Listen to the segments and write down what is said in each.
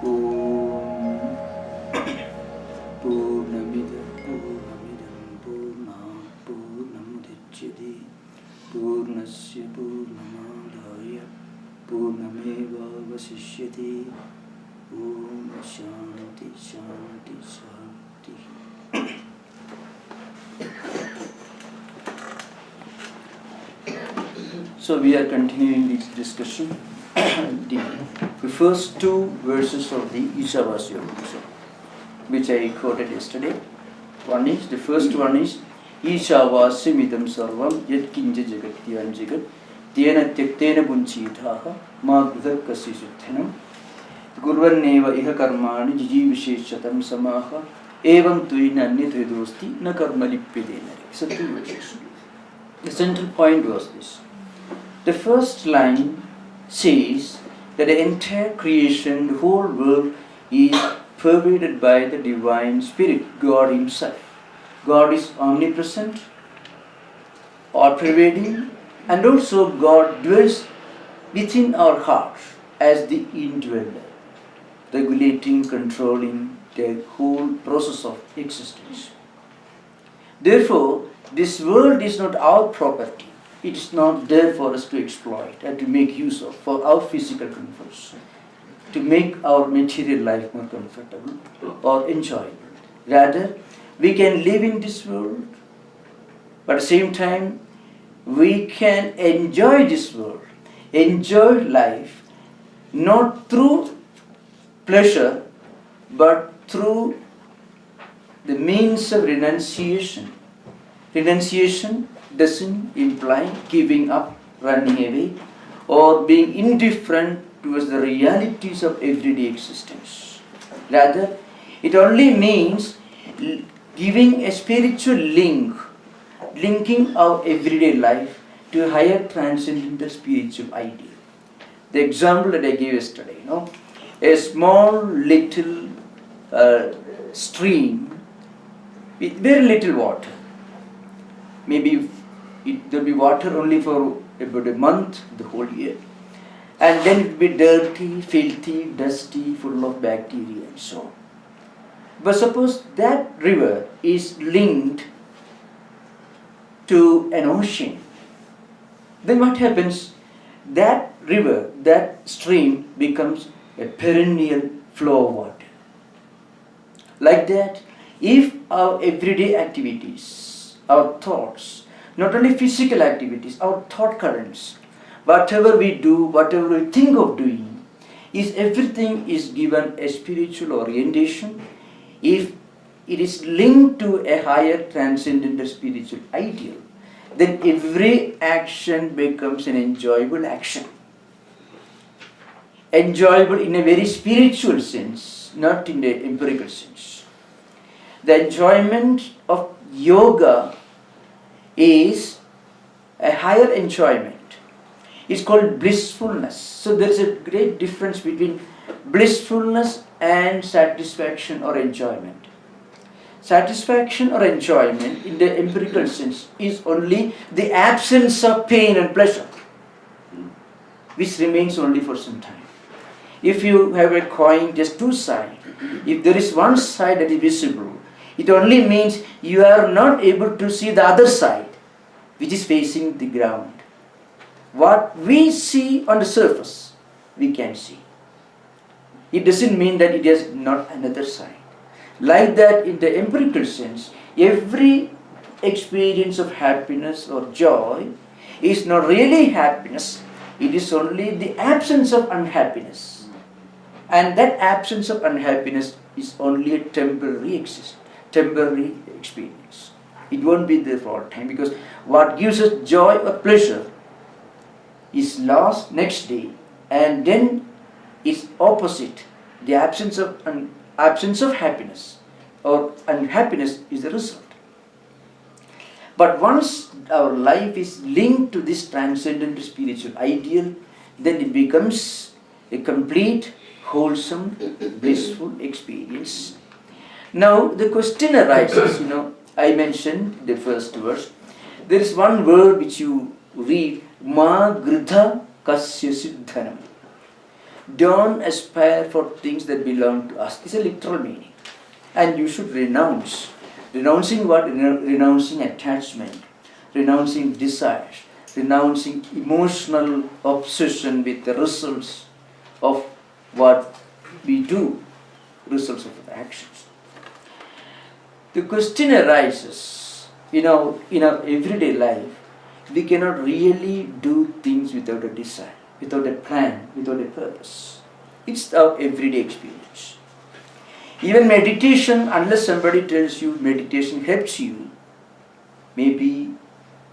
Om Purnamida Purnamidam Purnam Purnamudachyate Purnasya Purnamadaya Purnameva Vasishyate. Om Shanti Shanti Shanti. So we are continuing this discussion. The first two verses of the Ishavasya, which I quoted yesterday. The first one is Ishavasya midam sarvam yat kinja jagatyan jagat tena tyaktena bunchitaha ma grudhakasya sutthanam gurvanneva iha karmani jijivisheshatam samaha evam tuina anyatvedosti na karma lipyadena. So two verses. The central point was this. The first line says that the entire creation, the whole world is pervaded by the divine spirit, God himself. God is omnipresent, all-pervading, and also God dwells within our hearts as the indweller, regulating, controlling the whole process of existence. Therefore, this world is not our property. It is not there for us to exploit and to make use of for our physical comforts, to make our material life more comfortable or enjoyable. Rather, we can live in this world, but at the same time, we can enjoy this world, enjoy life, not through pleasure, but through the means of renunciation. Renunciation doesn't imply giving up, running away, or being indifferent towards the realities of everyday existence. Rather, it only means giving a spiritual link, linking our everyday life to a higher transcendental spiritual ideal. The example that I gave yesterday, a small little stream with very little water. Maybe there will be water only for about a month, the whole year. And then it will be dirty, filthy, dusty, full of bacteria and so on. But suppose that river is linked to an ocean. Then what happens? That river, that stream becomes a perennial flow of water. Like that, if our everyday activities, our thoughts, not only physical activities, our thought currents, whatever we do, whatever we think of doing, if everything is given a spiritual orientation, if it is linked to a higher transcendental spiritual ideal, then every action becomes an enjoyable action. Enjoyable in a very spiritual sense, not in the empirical sense. The enjoyment of yoga is a higher enjoyment. It's called blissfulness. So there is a great difference between blissfulness and satisfaction or enjoyment. Satisfaction or enjoyment in the empirical sense is only the absence of pain and pleasure, which remains only for some time. If you have a coin, just two sides, if there is one side that is visible, it only means you are not able to see the other side, which is facing the ground. What we see on the surface, we can see. It doesn't mean that it has not another side. Like that, in the empirical sense, every experience of happiness or joy is not really happiness. It is only the absence of unhappiness. And that absence of unhappiness is only a temporary experience. It won't be there for all time, because what gives us joy or pleasure is lost next day, and then it's opposite. The absence of happiness or unhappiness is the result. But once our life is linked to this transcendental spiritual ideal, then it becomes a complete, wholesome, blissful experience. Now the question arises, I mentioned the first verse. There is one word which you read, ma gridha kasya siddhanam. Don't aspire for things that belong to us. It's a literal meaning. And you should renounce. Renouncing what? Renouncing attachment, renouncing desires, renouncing emotional obsession with the results of what we do, results of the actions. The question arises, in our everyday life, we cannot really do things without a desire, without a plan, without a purpose. It's our everyday experience. Even meditation, unless somebody tells you meditation helps you, maybe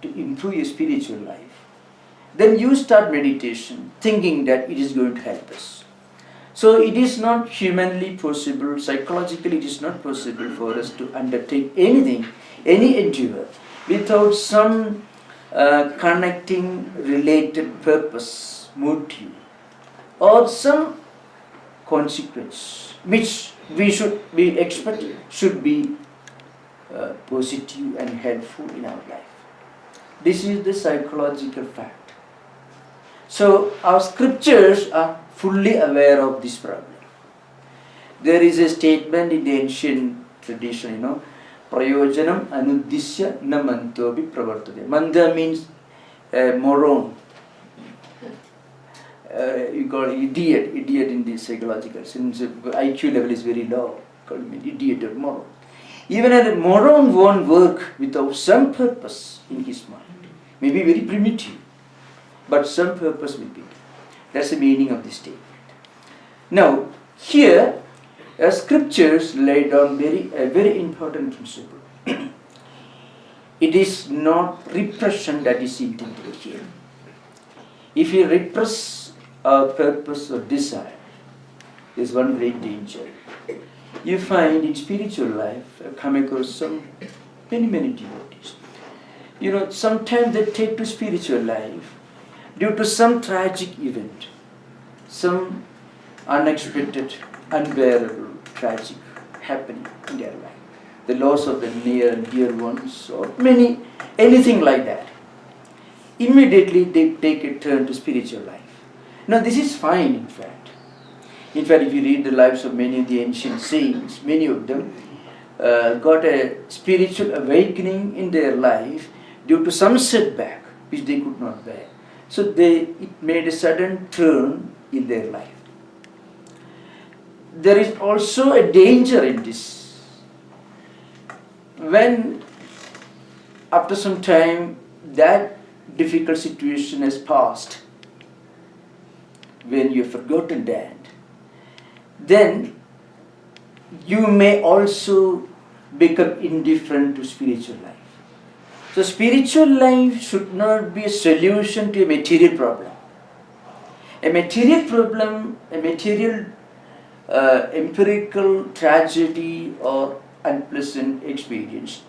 to improve your spiritual life, then you start meditation thinking that it is going to help us. So it is not humanly possible, psychologically it is not possible for us to undertake anything, any endeavor, without some connecting related purpose, motive, or some consequence which we expect should be positive and helpful in our life. This is the psychological fact. So our scriptures are fully aware of this problem. There is a statement in the ancient tradition, prayojanam anuddisya na mantobi pravartate. Manda means moron. You call it idiot in the psychological sense. IQ level is very low. Call him idiot or moron. Even a moron won't work without some purpose in his mind. Maybe very primitive, but some purpose will be there. That's the meaning of this statement. Now, here, scriptures lay down a very important principle. It is not repression that is intended here. If you repress our purpose or desire, there's one great danger. You find in spiritual life, I've come across many devotees. Sometimes they take to spiritual life due to some tragic event, some unexpected, unbearable, tragic happening in their life. The loss of the near and dear ones, or anything like that. Immediately they take a turn to spiritual life. Now this is fine, in fact. In fact, if you read the lives of many of the ancient saints, many of them got a spiritual awakening in their life due to some setback which they could not bear. So it made a sudden turn in their life. There is also a danger in this. When after some time that difficult situation has passed, when you have forgotten that, then you may also become indifferent to spiritual life. So spiritual life should not be a solution to a material problem. A material problem, a material empirical tragedy or unpleasant experience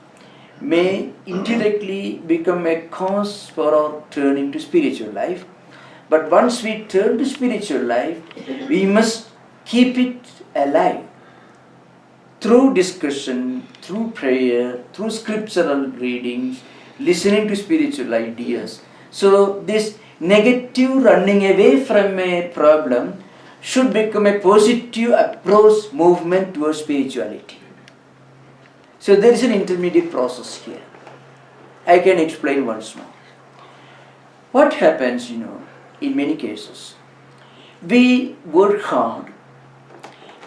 may indirectly become a cause for our turning to spiritual life. But once we turn to spiritual life, we must keep it alive through discussion, through prayer, through scriptural readings, listening to spiritual ideas. So this negative running away from a problem should become a positive approach, movement towards spirituality. So there is an intermediate process here. I can explain once more. What happens, in many cases, we work hard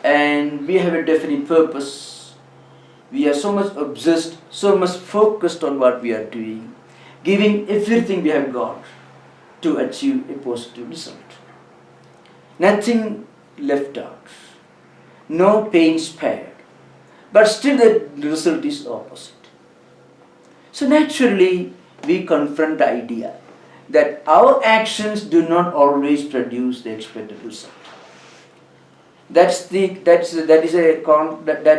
and we have a definite purpose. We are so much obsessed, so much focused on what we are doing, giving everything we have got to achieve a positive result. Nothing left out, no pain spared, but still the result is opposite. So naturally, we confront the idea that our actions do not always produce the expected result. That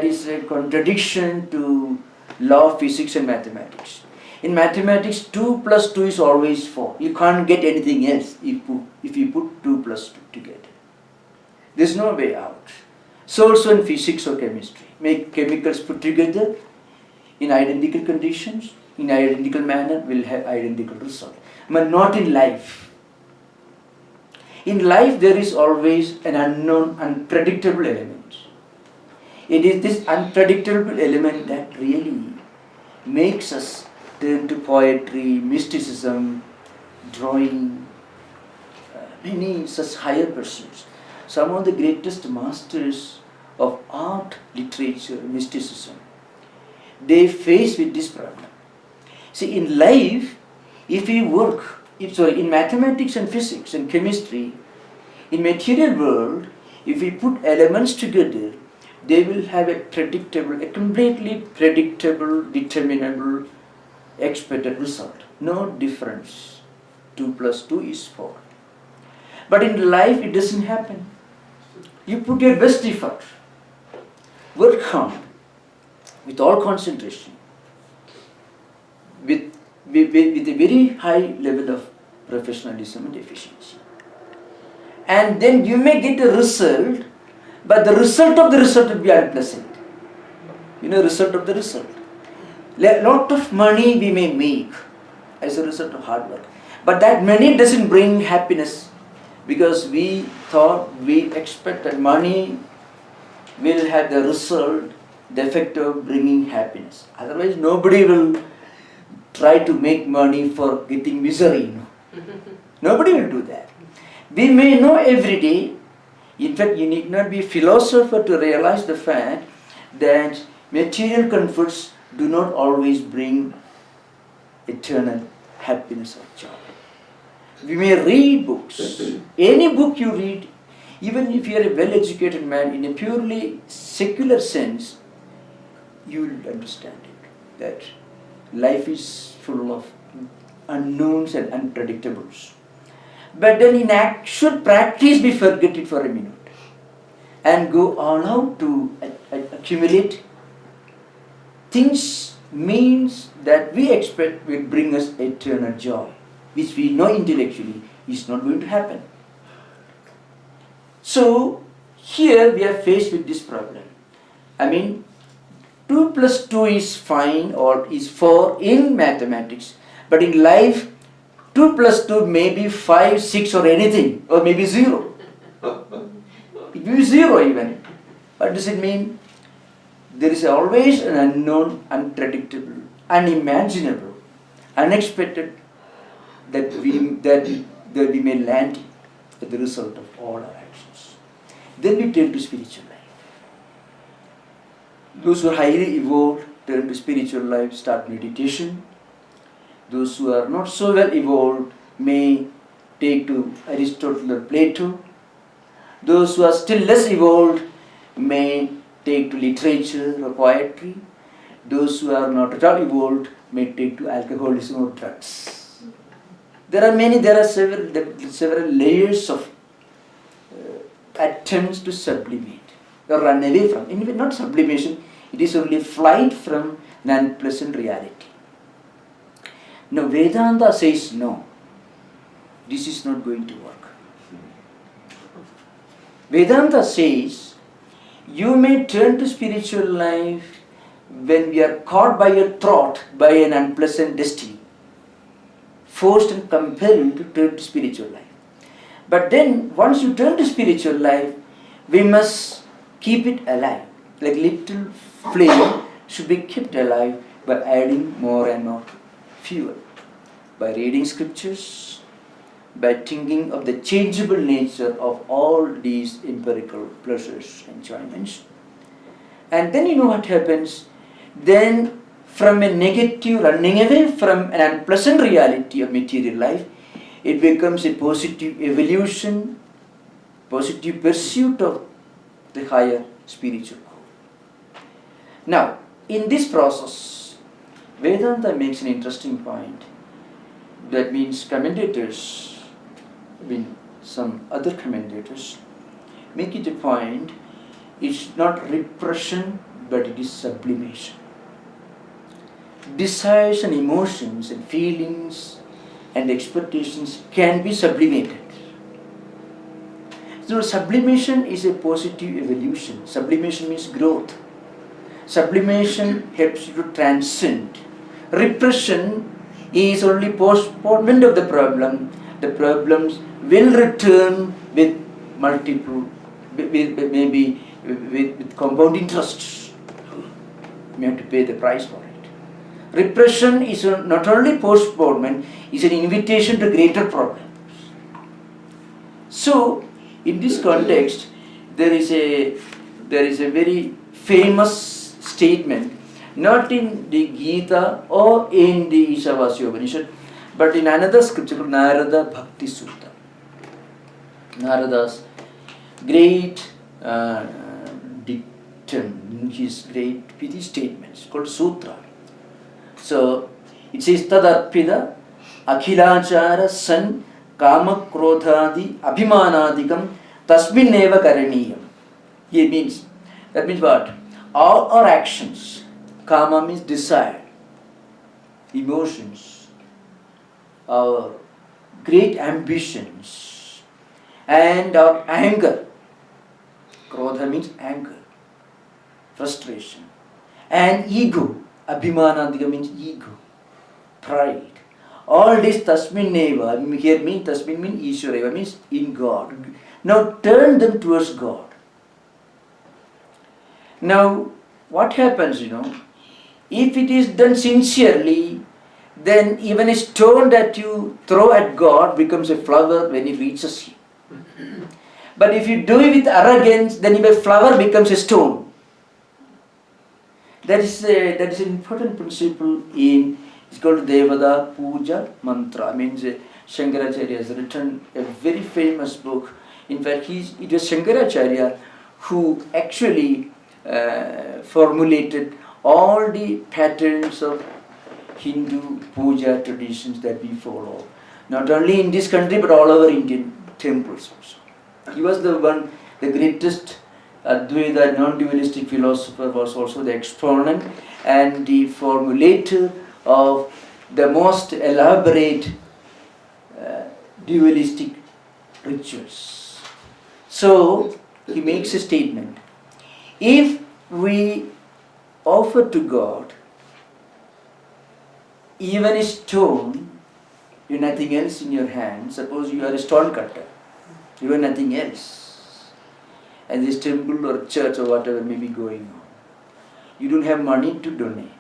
is a contradiction to law of physics and mathematics. In mathematics, 2 plus 2 is always 4. You can't get anything else if you put 2 plus 2 together. There's no way out. So also in physics or chemistry. Make chemicals put together in identical conditions, in identical manner, will have identical result. But not in life. In life there is always an unknown, unpredictable element. It is this unpredictable element that really makes us turn to poetry, mysticism, drawing, many such higher pursuits. Some of the greatest masters of art, literature, mysticism, they face with this problem. See, in life, if we work, in mathematics and physics and chemistry, in material world, if we put elements together, they will have a completely predictable, determinable, expected result. No difference. 2 plus 2 is 4. But in life, it doesn't happen. You put your best effort, work hard, with all concentration, with a very high level of professionalism and efficiency. And then you may get a result, but the result of the result will be unpleasant. Result of the result. A lot of money we may make as a result of hard work. But that money doesn't bring happiness, because we expect that money will have the result, the effect of bringing happiness. Otherwise, nobody will try to make money for getting misery. Nobody will do that. We may know every day. In fact, you need not be a philosopher to realize the fact that material comforts do not always bring eternal happiness or joy. We may read books. Any book you read, even if you are a well-educated man in a purely secular sense, you will understand it, that life is full of unknowns and unpredictables. But then in actual practice, we forget it for a minute and go all out to accumulate things, means that we expect will bring us eternal joy, which we know intellectually is not going to happen. So here we are faced with this problem. 2 plus 2 is fine, or is 4 in mathematics, but in life 2 plus 2 may be 5, 6 or anything, or maybe 0. It may be 0 even. What does it mean? There is always an unknown, unpredictable, unimaginable, unexpected that we may land as the result of all our actions. Then we turn to spiritual life. Those who are highly evolved turn to spiritual life, start meditation. Those who are not so well evolved may take to Aristotle or Plato. Those who are still less evolved may take to literature or poetry. Those who are not at all evolved may take to alcoholism or drugs. There are several layers of attempts to sublimate or run away from. Anyway, not sublimation, it is only flight from an unpleasant reality. Now Vedanta says no, this is not going to work. Vedanta says you may turn to spiritual life when we are caught by a throat by an unpleasant destiny, forced and compelled to turn to spiritual life. But then once you turn to spiritual life, we must keep it alive. Like little flame should be kept alive by adding more and more fuel, by reading scriptures, by thinking of the changeable nature of all these empirical pleasures, enjoyments. And then you know what happens? Then from a negative running away from an unpleasant reality of material life, it becomes a positive evolution, positive pursuit of the higher spiritual goal. Now, in this process, Vedanta makes an interesting point. That means commentators, some other commentators, make it a point, it's not repression, but it is sublimation. Desires and emotions and feelings and expectations can be sublimated. So sublimation is a positive evolution. Sublimation means growth. Sublimation helps you to transcend. Repression is only postponement of the problem. The problems will return with multiple, maybe with compound interest. You have to pay the price for it. Repression is not only postponement, it's an invitation to greater problems. So, in this context, there is a very famous statement, not in the Gita or in the Ishavasya Upanishad, but in another scripture called Narada Bhakti Sutta. Narada's great dictum, his great pithy statements called Sutra. So it says Tadarpida Akhilachara San Kama Krodhadi Abhimanadikam Tasmineva Karaniyam. That means what? All our actions, Kama means desire, emotions, our great ambitions, and our anger. Krodha means anger, frustration, and ego. Abhimanadika means ego, pride. All this tasmin neva, here means tasmin means Ishwareva, means in God. Now turn them towards God. Now what happens, if it is done sincerely, then even a stone that you throw at God becomes a flower when it reaches you. But if you do it with arrogance, then even a flower becomes a stone. That is an important principle in, it's called Devada Puja Mantra. Means Shankaracharya has written a very famous book. In fact, it was Shankaracharya who actually formulated all the patterns of Hindu puja traditions that we follow. Not only in this country, but all over Indian temples also. He was the greatest Advaita non-dualistic philosopher, was also the exponent and the formulator of the most elaborate dualistic rituals. So he makes a statement. If we offer to God even a stone, you have nothing else in your hand, suppose you are a stone cutter, you have nothing else, and this temple or church or whatever may be going on, you don't have money to donate.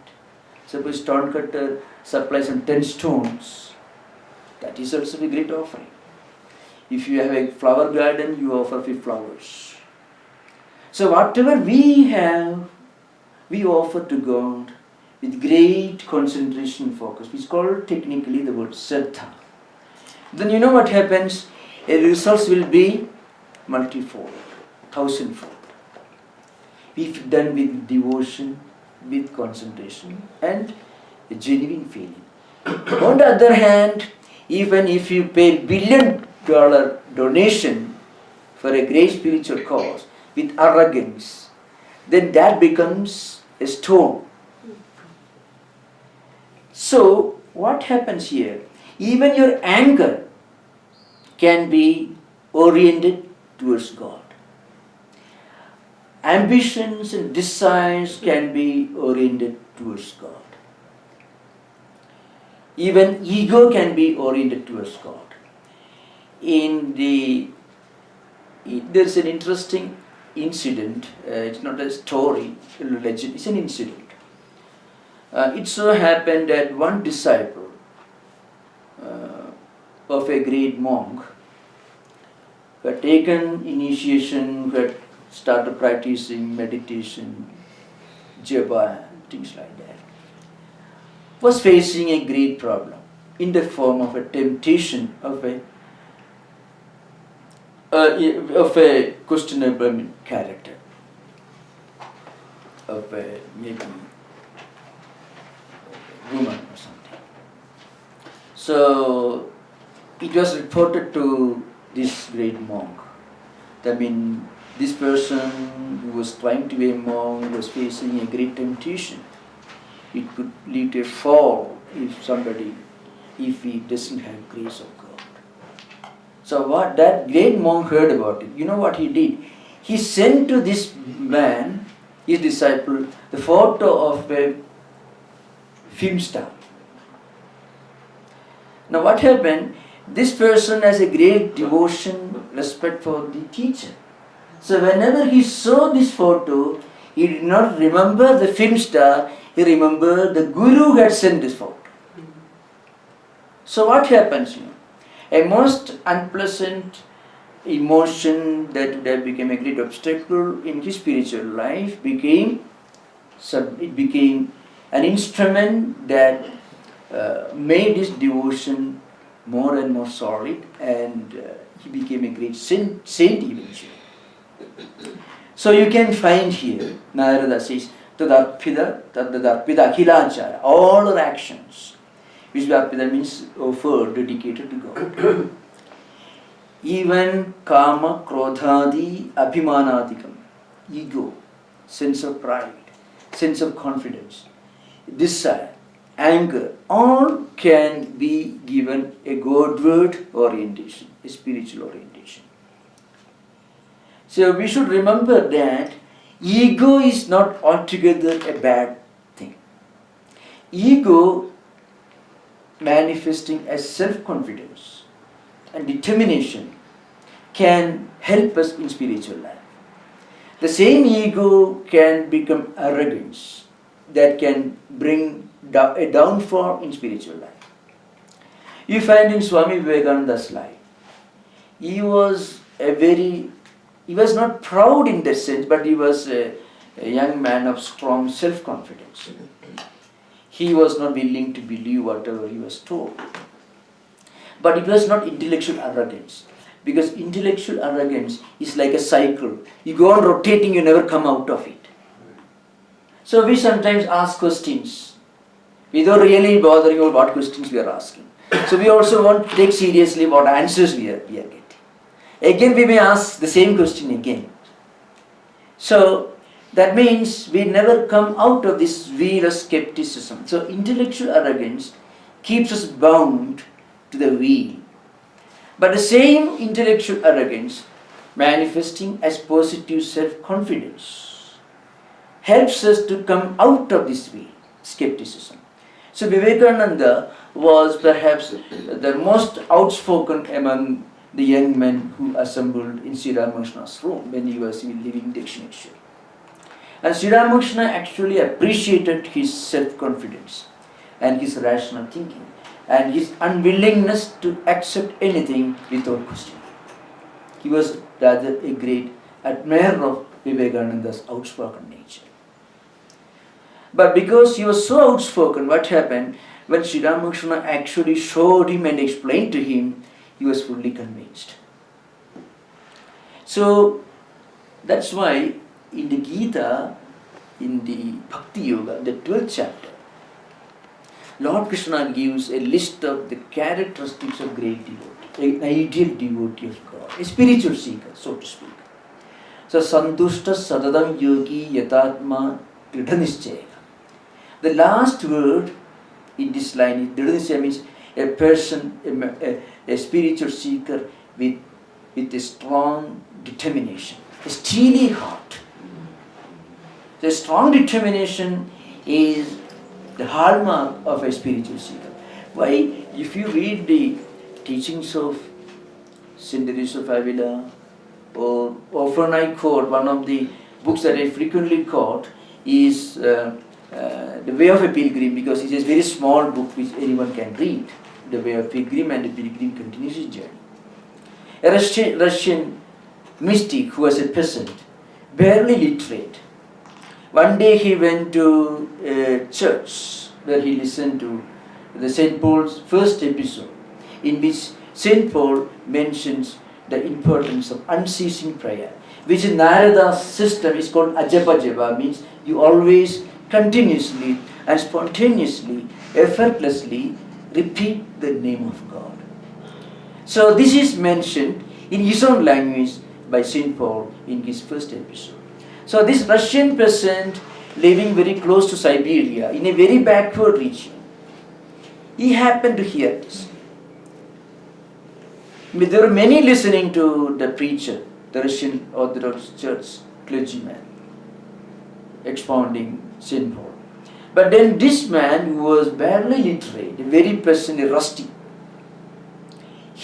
Suppose stone cutter supplies some 10 stones, that is also a great offering. If you have a flower garden, you offer 5 flowers. So whatever we have, we offer to God with great concentration and focus. It's called technically the word Shraddha. Then you know what happens? A results will be multifold, 1,000-fold. If done with devotion, with concentration and a genuine feeling. On the other hand, even if you pay $1 billion donation for a great spiritual cause with arrogance, then that becomes a stone. So what happens here? Even your anger can be oriented towards God. Ambitions and desires can be oriented towards God. Even ego can be oriented towards God. There's an interesting incident. It's not a story, a legend. It's an incident. It so happened that one disciple of a great monk who had taken initiation, who had started practicing meditation, japa, things like that, was facing a great problem in the form of a temptation of a questionable character, of a maybe woman or something. So it was reported to this great monk. This person who was trying to be a monk was facing a great temptation. It could lead to a fall if he doesn't have grace of God. So what that great monk heard about it, you know what he did? He sent to this man, his disciple, the photo of a film star. Now what happened? This person has a great devotion, respect for the teacher. So whenever he saw this photo, he did not remember the film star, he remembered the guru had sent this photo. So what happens? A most unpleasant emotion that would have become a great obstacle in his spiritual life became an instrument that made his devotion more and more solid, and he became a great saint eventually. So you can find here, Narada says, Tadarpida, Tadadarpida, Akhilanchara, all our actions, which Darpida means offered, dedicated to God. Even Kama, Krodhadi, Abhimanadikam, ego, sense of pride, sense of confidence, desire, anger, all can be given a Godward orientation, a spiritual orientation. So we should remember that ego is not altogether a bad thing. Ego manifesting as self-confidence and determination can help us in spiritual life. The same ego can become arrogance that can bring a downfall in spiritual life. You find in Swami Vivekananda's life, he was not proud in that sense, but he was a young man of strong self-confidence. He was not willing to believe whatever he was told. But it was not intellectual arrogance, because intellectual arrogance is like a cycle. You go on rotating, you never come out of it. So we sometimes ask questions without really bothering about what questions we are asking. So we also want to take seriously what answers we are getting. Again we may ask the same question again. So that means we never come out of this wheel of skepticism. So intellectual arrogance keeps us bound to the wheel. But the same intellectual arrogance manifesting as positive self-confidence helps us to come out of this wheel, skepticism. So Vivekananda was perhaps the most outspoken among the young men who assembled in Sri Ramakrishna's room when he was living in Dakshineshwar. And Sri Ramakrishna actually appreciated his self-confidence and his rational thinking and his unwillingness to accept anything without question. He was rather a great admirer of Vivekananda's outspoken nature. But because he was so outspoken, what happened? When Sri Ramakrishna actually showed him and explained to him, he was fully convinced. So that's why in the Gita, in the Bhakti Yoga, the 12th chapter, Lord Krishna gives a list of the characteristics of great devotee, an ideal devotee of God, a spiritual seeker, so to speak. So Santushta Sadadam Yogi Yatatma Dridhanischaya. The last word in this line is Dridhanischaya, means a person, a spiritual seeker with a strong determination, a steely heart. The strong determination is the hallmark of a spiritual seeker. Why? If you read the teachings of St. Teresa of Avila, or often I quote, one of the books that I frequently quote is The Way of a Pilgrim, because it's a very small book which anyone can read. The Way of a Pilgrim, and the pilgrim continues his journey. A Russian mystic who was a peasant, barely literate. One day he went to a church where he listened to the St. Paul's first episode, in which St. Paul mentions the importance of unceasing prayer, which in Narada's system is called ajapa japa, means you always continuously and spontaneously, effortlessly repeat the name of God. So this is mentioned in his own language by St. Paul in his first episode. So this Russian peasant living very close to Siberia, in a very backward region, he happened to hear this. There were many listening to the preacher, the Russian Orthodox Church clergyman, expounding St. Paul. But then this man, who was barely literate, a very peasant, a rustic,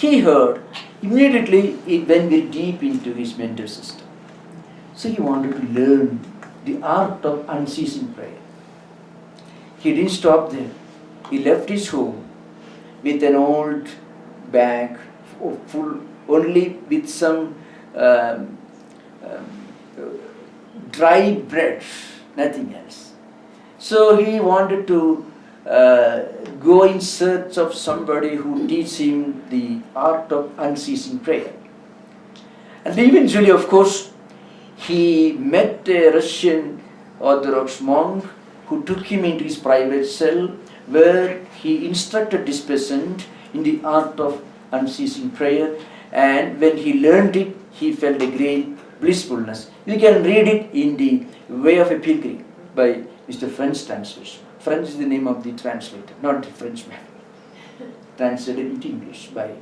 he heard, immediately it went very deep into his mental system. So he wanted to learn the art of unceasing prayer. He didn't stop there. He left his home with an old bag full, only with some dry bread, nothing else. So he wanted to go in search of somebody who teach him the art of unceasing prayer. And eventually, of course, he met a Russian Orthodox monk who took him into his private cell, where he instructed this peasant in the art of unceasing prayer. And when he learned it, he felt a great blissfulness. You can read it in The Way of a Pilgrim by Mr. French translation. French is the name of the translator, not the Frenchman. Translated into English by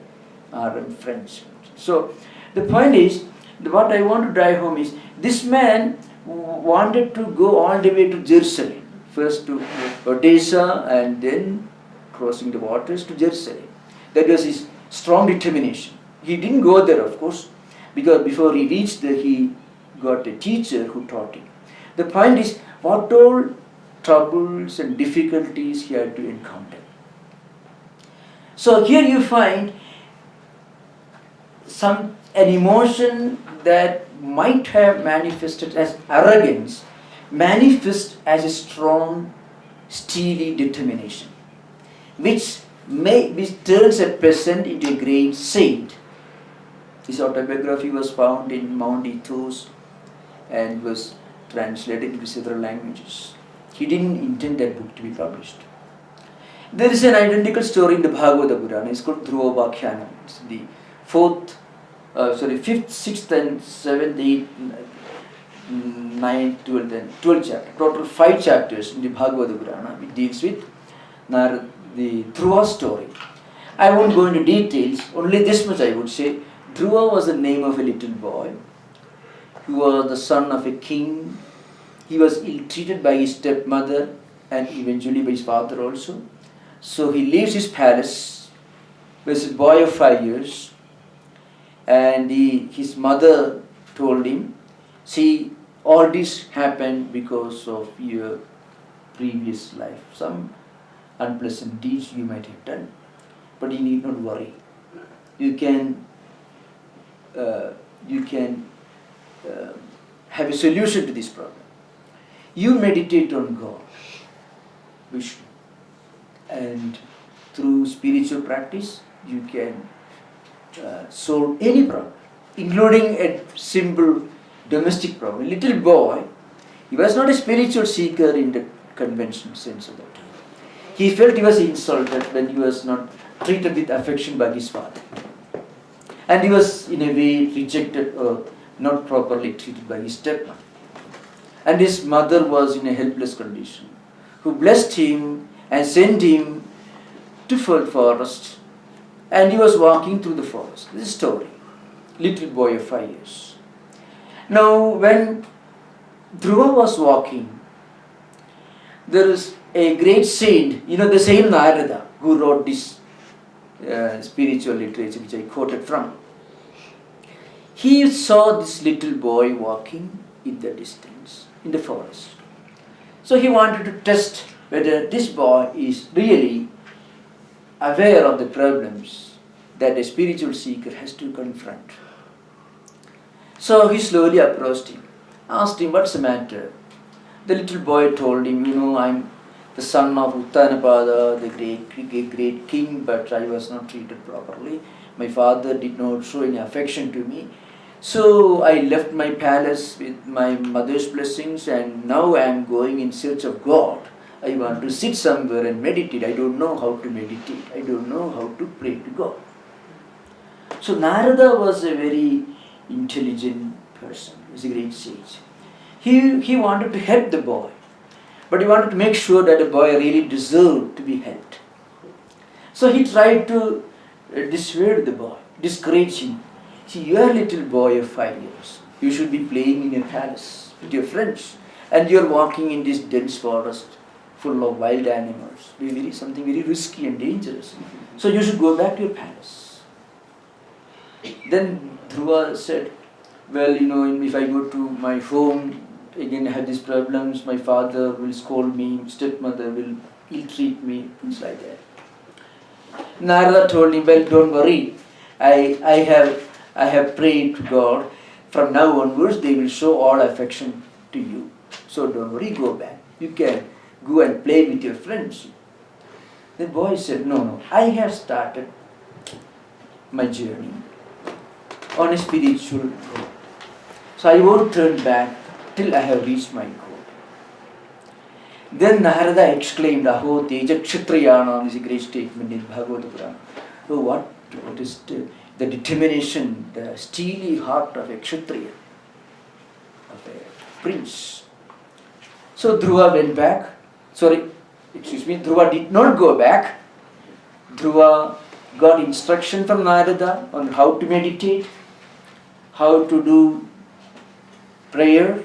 R.M. French. So the point is, what I want to drive home is, this man wanted to go all the way to Jerusalem. First to Odessa and then crossing the waters to Jerusalem. That was his strong determination. He didn't go there, of course, because before he reached there, he got a teacher who taught him. The point is, what all troubles and difficulties he had to encounter. So here you find an emotion that might have manifested as arrogance, manifest as a strong, steely determination, which turns a peasant into a great saint. His autobiography was found in Mount Ethos and was translated into several languages. He didn't intend that book to be published. There is an identical story in the Bhagavata Purana. It's called Tattwamayananda. It's the 5th, 6th and 7th, 8th, 9th, 12th and 12th chapter. Total 5 chapters in the Bhagavata Purana. It deals with the Dhruva story. I won't go into details, only this much I would say. Dhruva was the name of a little boy. He was the son of a king. He was ill-treated by his stepmother and eventually by his father also. So he leaves his palace. He was a boy of 5 years. And his mother told him, see, all this happened because of your previous life. Some unpleasant deeds you might have done. But you need not worry. You can have a solution to this problem. You meditate on God, Vishnu, and through spiritual practice you can solve any problem, including a simple domestic problem. A little boy, he was not a spiritual seeker in the conventional sense of that. He felt he was insulted when he was not treated with affection by his father. And he was in a way rejected or not properly treated by his stepmother. And his mother was in a helpless condition, who blessed him and sent him to forest. And he was walking through the forest. This is a story. Little boy of 5 years. Now when Dhruva was walking, there is a great saint, the same Narada who wrote this spiritual literature which I quoted from. He saw this little boy walking in the distance, in the forest. So he wanted to test whether this boy is really aware of the problems that a spiritual seeker has to confront. So he slowly approached him, asked him, what's the matter? The little boy told him, I'm the son of Uttanapada, the great king, but I was not treated properly. My father did not show any affection to me. So I left my palace with my mother's blessings, and now I am going in search of God. I want to sit somewhere and meditate. I don't know how to meditate. I don't know how to pray to God. So Narada was a very intelligent person. He was a great sage. He wanted to help the boy, but he wanted to make sure that the boy really deserved to be helped. So he tried to dissuade the boy, discourage him. See, you are a little boy of 5 years. You should be playing in your palace with your friends, and you are walking in this dense forest full of wild animals. Something very risky and dangerous. So you should go back to your palace. Then Dhruva said, well, if I go to my home, again I have these problems, my father will scold me, stepmother will ill-treat me, things like that. Narada told him, well, don't worry, I have prayed to God, from now onwards they will show all affection to you. So don't worry, go back. You can go and play with your friends. The boy said, no, I have started my journey on a spiritual road. So I won't turn back till I have reached my goal. Then Narada exclaimed, Aho Teja Kshatriyanam, is a great statement in Bhagavad Purana. Oh, what is the determination, the steely heart of a Kshatriya, of a prince. So Dhruva went back. Dhruva did not go back. Dhruva got instruction from Narada on how to meditate, how to do prayer,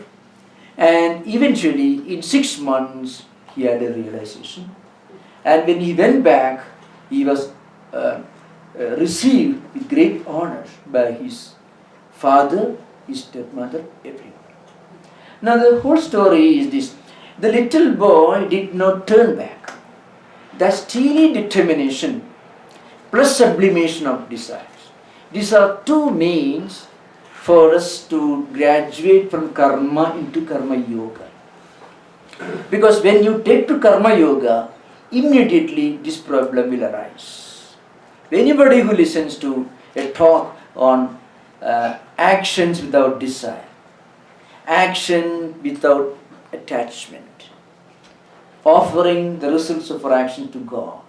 and eventually in 6 months he had a realization. And when he went back, he was received with great honor by his father, his stepmother, everyone. Now the whole story is this. The little boy did not turn back. That steely determination plus sublimation of desires. These are two means for us to graduate from karma into karma yoga. Because when you take to karma yoga, immediately this problem will arise. Anybody who listens to a talk on actions without desire, action without attachment, offering the results of our action to God,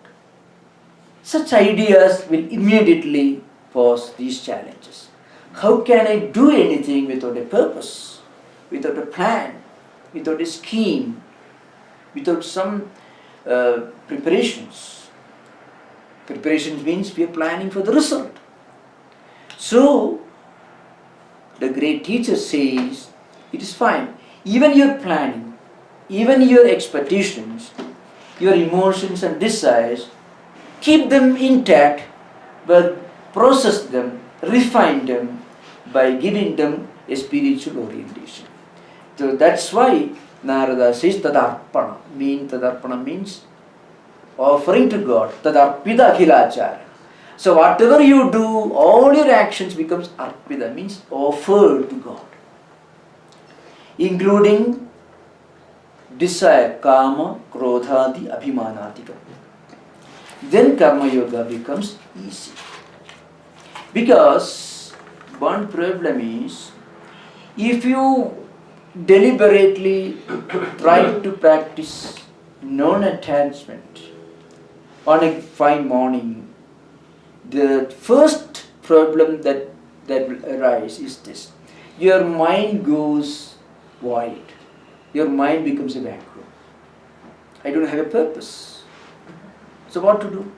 such ideas will immediately pose these challenges. How can I do anything without a purpose, without a plan, without a scheme, without some preparations? Preparations means we are planning for the result. So, the great teacher says, it is fine. Even your planning, even your expectations, your emotions and desires, keep them intact, but process them, refine them by giving them a spiritual orientation. So that's why Narada says tadarpana. Tadarpana means offering to God. Tadarpita akhilachara. So whatever you do, all your actions becomes arpita, means offered to God, including desire, kama, krodhadi, abhimanadika. Then karma yoga becomes easy. Because one problem is, if you deliberately try to practice non-attachment on a fine morning, the first problem that will arise is this. Your mind goes void. Your mind becomes a vacuum. I don't have a purpose. So what to do?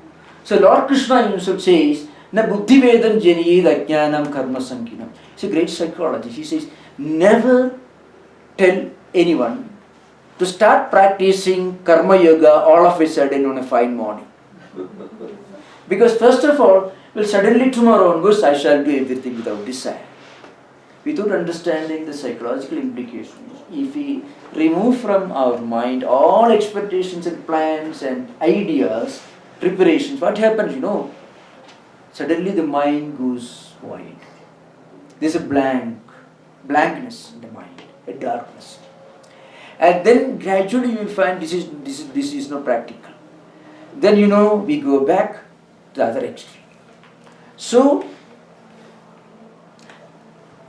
So Lord Krishna himself says, Na buddhi vedam janiyed ajnanam karma sankinam. It's a great psychologist. He says, never tell anyone to start practicing karma yoga all of a sudden on a fine morning. Because first of all, well, suddenly tomorrow onwards I shall do everything without desire. Without understanding the psychological implications, if we remove from our mind all expectations and plans and ideas, preparations, what happens, suddenly the mind goes void. There's a blankness in the mind, a darkness. And then gradually you will find this is not practical. Then we go back to the other extreme. So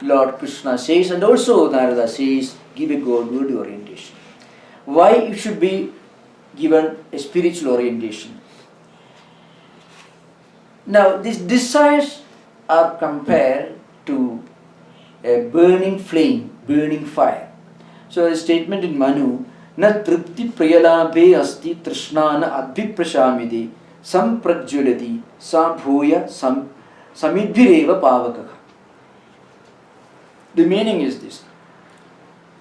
Lord Krishna says, and also Narada says, give a Godward orientation. Why it should be given a spiritual orientation? Now, these desires are compared to a burning flame, burning fire. So, a statement in Manu, na tripti priyalabhe asti trishnana adviprashamide samprajulati sabhuya samidbhireva pavakaka. The meaning is this.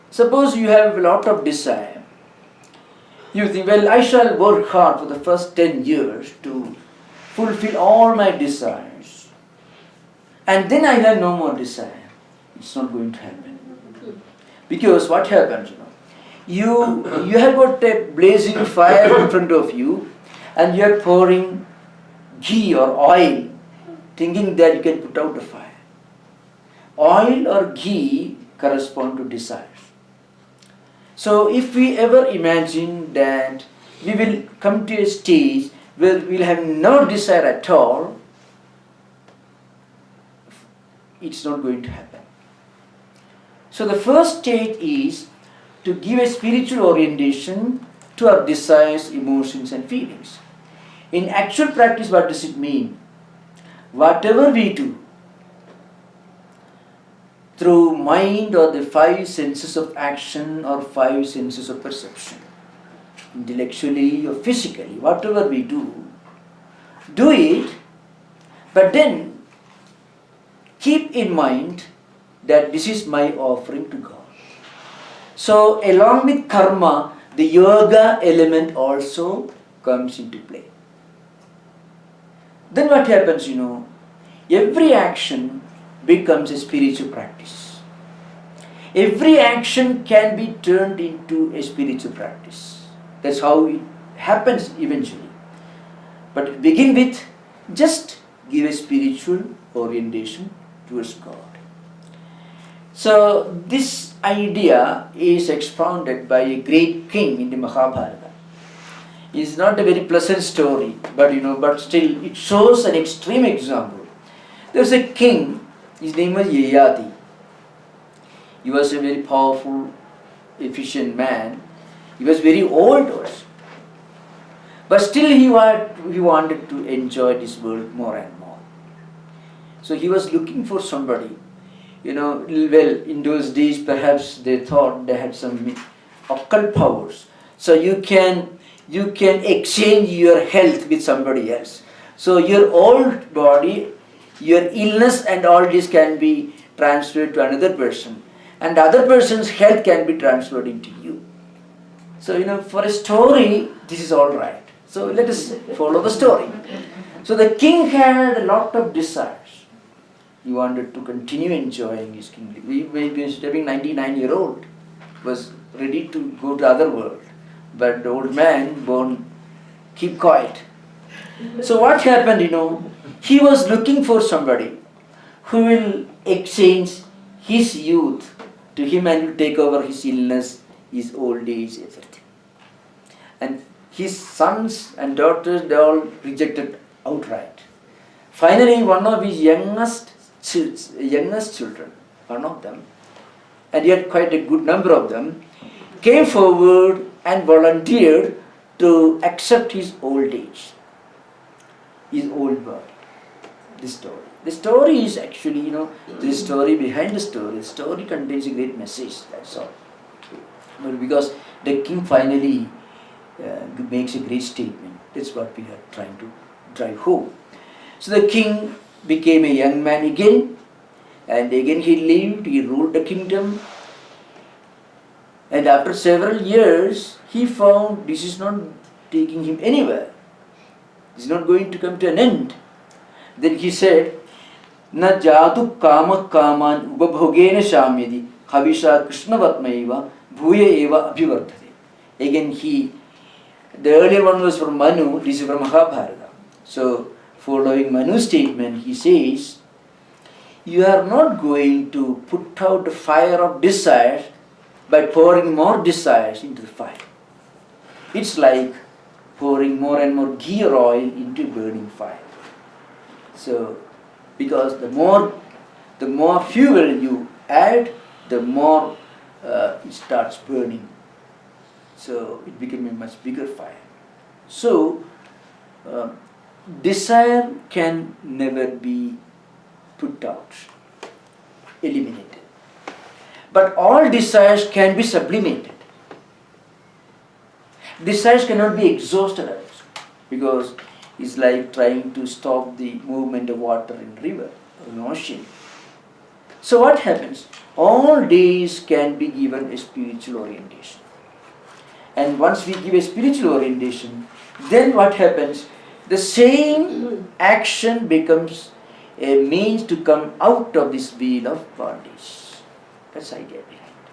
Suppose you have a lot of desire. You think, well, I shall work hard for the first 10 years to fulfill all my desires. and then I have no more desire. It's not going to happen. Because what happens, you have got a blazing fire in front of you, and you are pouring ghee or oil, thinking that you can put out the fire. Oil or ghee correspond to desires. So if we ever imagine that we will come to a stage where we will have no desire at all, it's not going to happen. So the first stage is to give a spiritual orientation to our desires, emotions and feelings. In actual practice, what does it mean? Whatever we do, through mind or the five senses of action or five senses of perception, intellectually or physically, whatever we do it, but then keep in mind that this is my offering to God. So along with karma, the yoga element also comes into play. Then what happens, every action becomes a spiritual practice. Every action can be turned into a spiritual practice. That's how it happens eventually. But to begin with, just give a spiritual orientation towards God. So this idea is expounded by a great king in the Mahabharata. It's not a very pleasant story, but still it shows an extreme example. There was a king, his name was Yayati. He was a very powerful, efficient man. He was very old also. But still he wanted to enjoy this world more and more. So he was looking for somebody. Well, in those days perhaps they thought they had some occult powers. So you can exchange your health with somebody else. So your old body, your illness and all this can be transferred to another person. And the other person's health can be transferred into you. So, for a story, this is all right. So let us follow the story. So the king had a lot of desires. He wanted to continue enjoying his kingdom. He was having 99-year-old, was ready to go to other world. But the old man won't keep quiet. So what happened, he was looking for somebody who will exchange his youth to him and will take over his illness, his old age, everything. And his sons and daughters, they all rejected outright. Finally, one of his youngest children, one of them, and he had quite a good number of them, came forward and volunteered to accept his old age, his old body. This story. The story is actually, the story behind the story. The story contains a great message, that's all. But because the king finally makes a great statement. That's what we are trying to drive home. So the king became a young man again, and again he lived, he ruled the kingdom. And after several years, he found this is not taking him anywhere. This is not going to come to an end. Then he said, Na jatu kama kaman ubabhogena shamyadi havisha krishnavatmaiva bhuya eva abhivardhate. Again the earlier one was from Manu, this is from Mahabharata. So, following Manu's statement, he says, you are not going to put out the fire of desire by pouring more desires into the fire. It's like pouring more and more ghee or oil into burning fire. So, because the more fuel you add, the more it starts burning. So it became a much bigger fire. So desire can never be put out, eliminated. But all desires can be sublimated. Desires cannot be exhausted also, because it's like trying to stop the movement of water in river or an ocean. So what happens? All these can be given a spiritual orientation. And once we give a spiritual orientation, then what happens? The same action becomes a means to come out of this wheel of bondage. That's the idea behind it.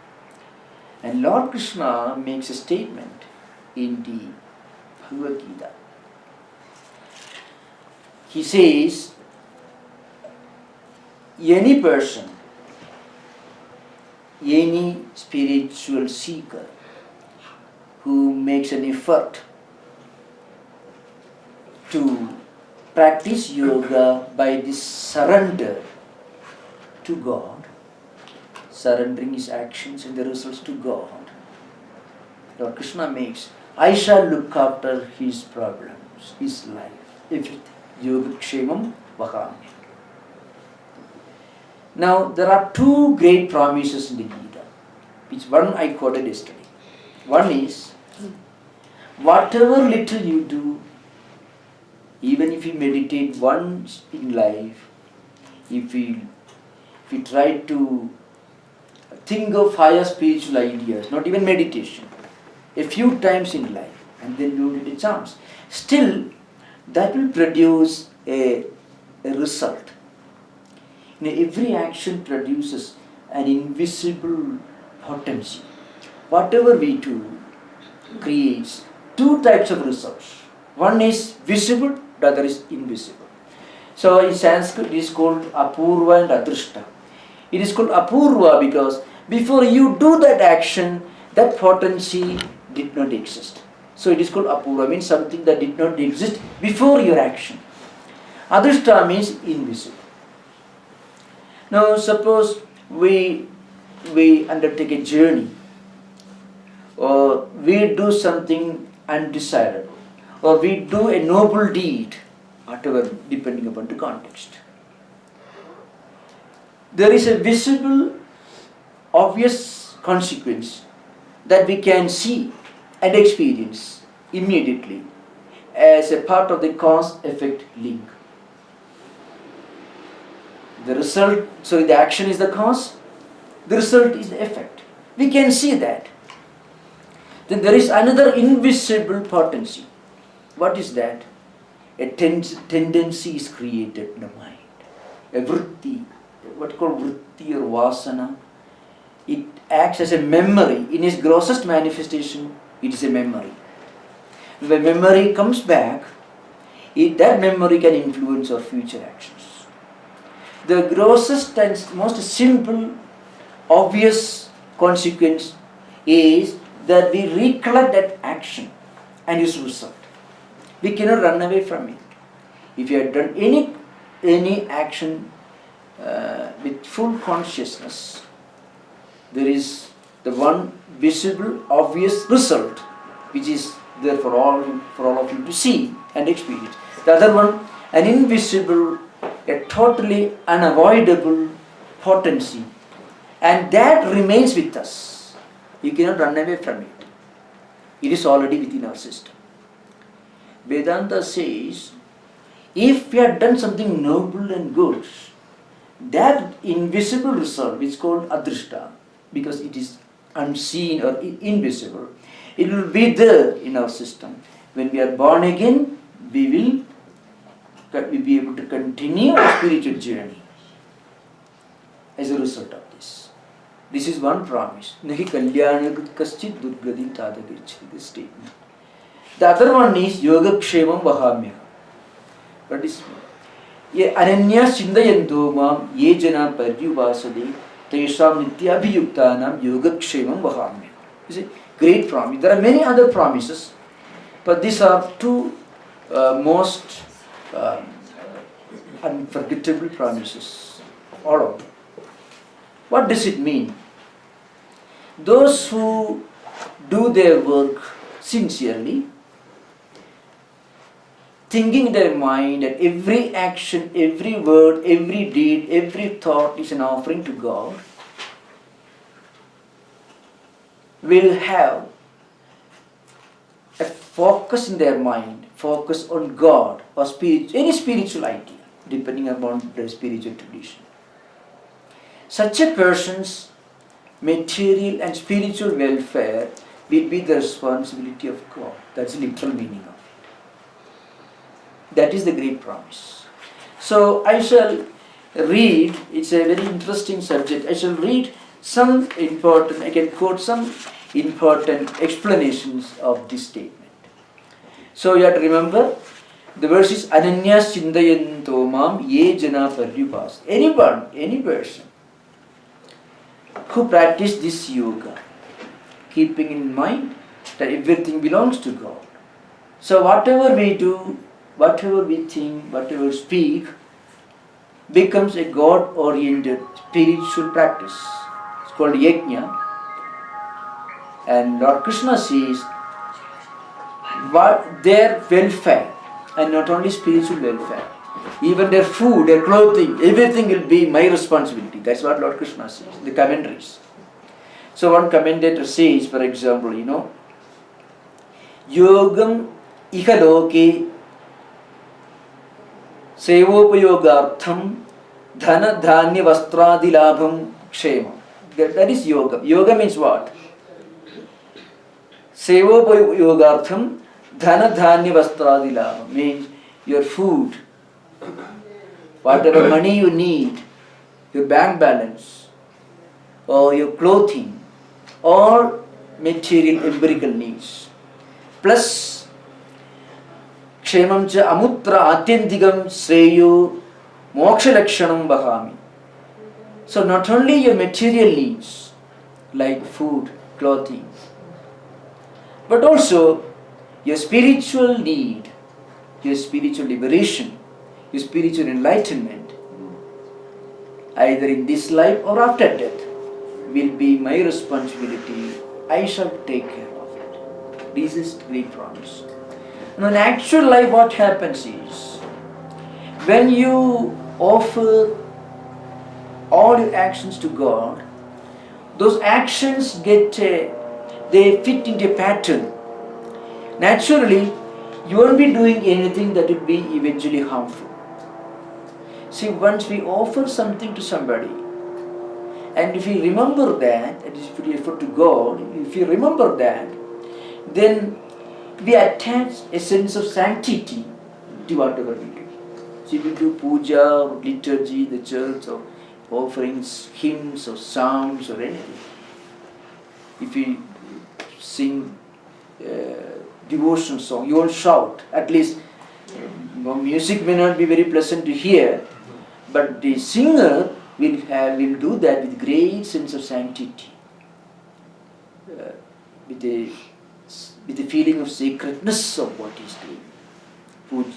And Lord Krishna makes a statement in the Bhagavad Gita. He says, any person, any spiritual seeker who makes an effort to practice yoga by this surrender to God, surrendering his actions and the results to God, Lord Krishna makes, I shall look after his problems, his life, everything. Yoga Kshemam Vahami. Now, there are two great promises in the Gita, which one I quoted yesterday. One is, whatever little you do, even if you meditate once in life, if you try to think of higher spiritual ideas, not even meditation, a few times in life, and then you get a chance, still that will produce a result. Every action produces an invisible potency. Whatever we do creates two types of results. One is visible, the other is invisible. So in Sanskrit it is called Apurva and Adrishta. It is called Apurva because before you do that action, that potency did not exist. So it is called Apurva, means something that did not exist before your action. Adrishta means invisible. Now suppose we undertake a journey, or we do something undesirable, or we do a noble deed, whatever, depending upon the context. There is a visible, obvious consequence that we can see and experience immediately as a part of the cause-effect link. The result, so the action is the cause, the result is the effect. We can see that. Then there is another invisible potency. What is that? A tendency is created in the mind. A vritti, what called vritti or vasana. It acts as a memory. In its grossest manifestation, it is a memory. When memory comes back, that memory can influence our future actions. The grossest and most simple, obvious consequence is that we recollect that action and its result. We cannot run away from it. If you have done any action with full consciousness, there is the one visible, obvious result which is there for all of you to see and experience. The other one, an invisible, a totally unavoidable potency, and that remains with us. You cannot run away from it. It is already within our system. Vedanta says, if we have done something noble and good, that invisible result, which is called adrishta, because it is unseen or invisible, it will be there in our system. When we are born again, we will be able to continue our spiritual journey as a result of this. This is one promise. Nahi kalyanakrit kaschit durgadim tadagirchati, this statement. The other one is yoga kshemam vahamya. What is ye ananya chindayanto mam ye jana paryuvasade tesham nityabhiyuktanam yoga kshemam vahamya. You see, great promise. There are many other promises, but these are two most unforgettable promises, all of them. What does it mean? Those who do their work sincerely, thinking in their mind that every action, every word, every deed, every thought is an offering to God, will have a focus in their mind, focus on God or any spiritual idea, depending upon their spiritual tradition. Such a person's material and spiritual welfare will be the responsibility of God. That's the literal meaning of it. That is the great promise. So I shall read, it's a very interesting subject. I shall read some important, I can quote some important explanations of this statement. So you have to remember, the verse is Ananyas Chindayanto Mam Ye Jana Paryupas. Anyone, any person who practice this yoga, keeping in mind that everything belongs to God. So whatever we do, whatever we think, whatever we speak, becomes a God-oriented spiritual practice. It's called yajna. And Lord Krishna says, what their welfare, and not only spiritual welfare, even their food, their clothing, everything will be my responsibility. That's what Lord Krishna says, the commentaries. So one commentator says, for example, Yogam Ihaloke Sevopayogartham Dhana Dhanya Vastradilabham Kshemam. That is yoga. Yoga means what? Sevopayogartham Dhana Dhanya Vastradilabham means your food, whatever money you need, your bank balance, or your clothing, or material empirical needs. Plus, Kshemam cha amutra atyantigam sreyo moksha lakshanam bahami. So not only your material needs, like food, clothing, but also your spiritual need, your spiritual liberation, your spiritual enlightenment, either in this life or after death, will be my responsibility. I shall take care of it. This is great promise. Now in actual life what happens is, when you offer all your actions to God, those actions they fit into a pattern. Naturally, you won't be doing anything that will be eventually harmful. See, once we offer something to somebody, and if you remember that, and if you offer to God, if you remember that, then we attach a sense of sanctity to whatever we do. So if we do puja or liturgy, the church, or offerings, hymns or psalms or anything, if we sing devotional song, you won't shout. At least music may not be very pleasant to hear, but the singer will do that with great sense of sanctity, with a feeling of sacredness of what he's doing.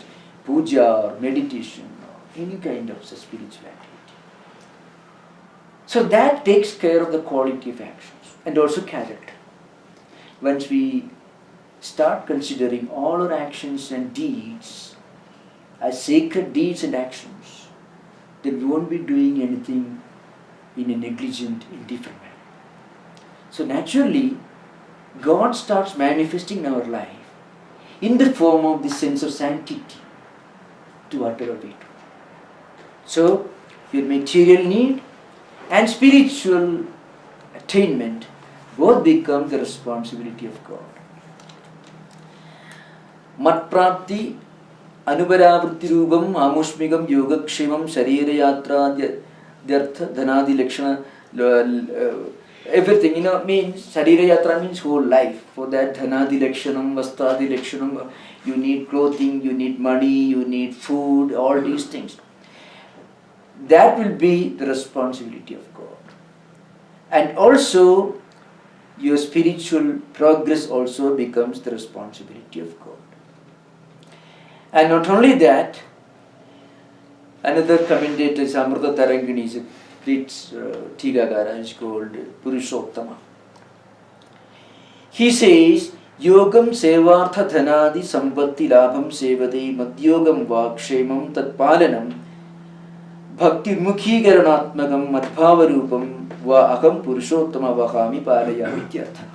Puja or meditation or any kind of spiritual activity. So that takes care of the quality of actions and also character. Once we start considering all our actions and deeds as sacred deeds and actions, then we won't be doing anything in a negligent, indifferent manner. So naturally, God starts manifesting in our life in the form of this sense of sanctity to whatever we do. So, your material need and spiritual attainment both become the responsibility of God. Matprapti Anubaravritti Rupam Amushmigam Yogakshemam Sharira Yatra Dyartha Dhanadi Lakshana everything, means Sharira Yatra means whole life. For that Dhanadi Lakshanam, Vastradi Lakshanam, you need clothing, you need money, you need food, all these things. That will be the responsibility of God. And also your spiritual progress also becomes the responsibility of God. And not only that, another commentator, Amrita Tarangini, is a great Tigagara, is called Purushottama. He says, Yogam Sevartha Dhanadi Sambatti Labham Sevade Madhyogam Vakshemam Tatpalanam Bhakti Mukhi Garanatmagam Madhvavarupam Va Aham Purushottama Vahami Palayami Tyartha.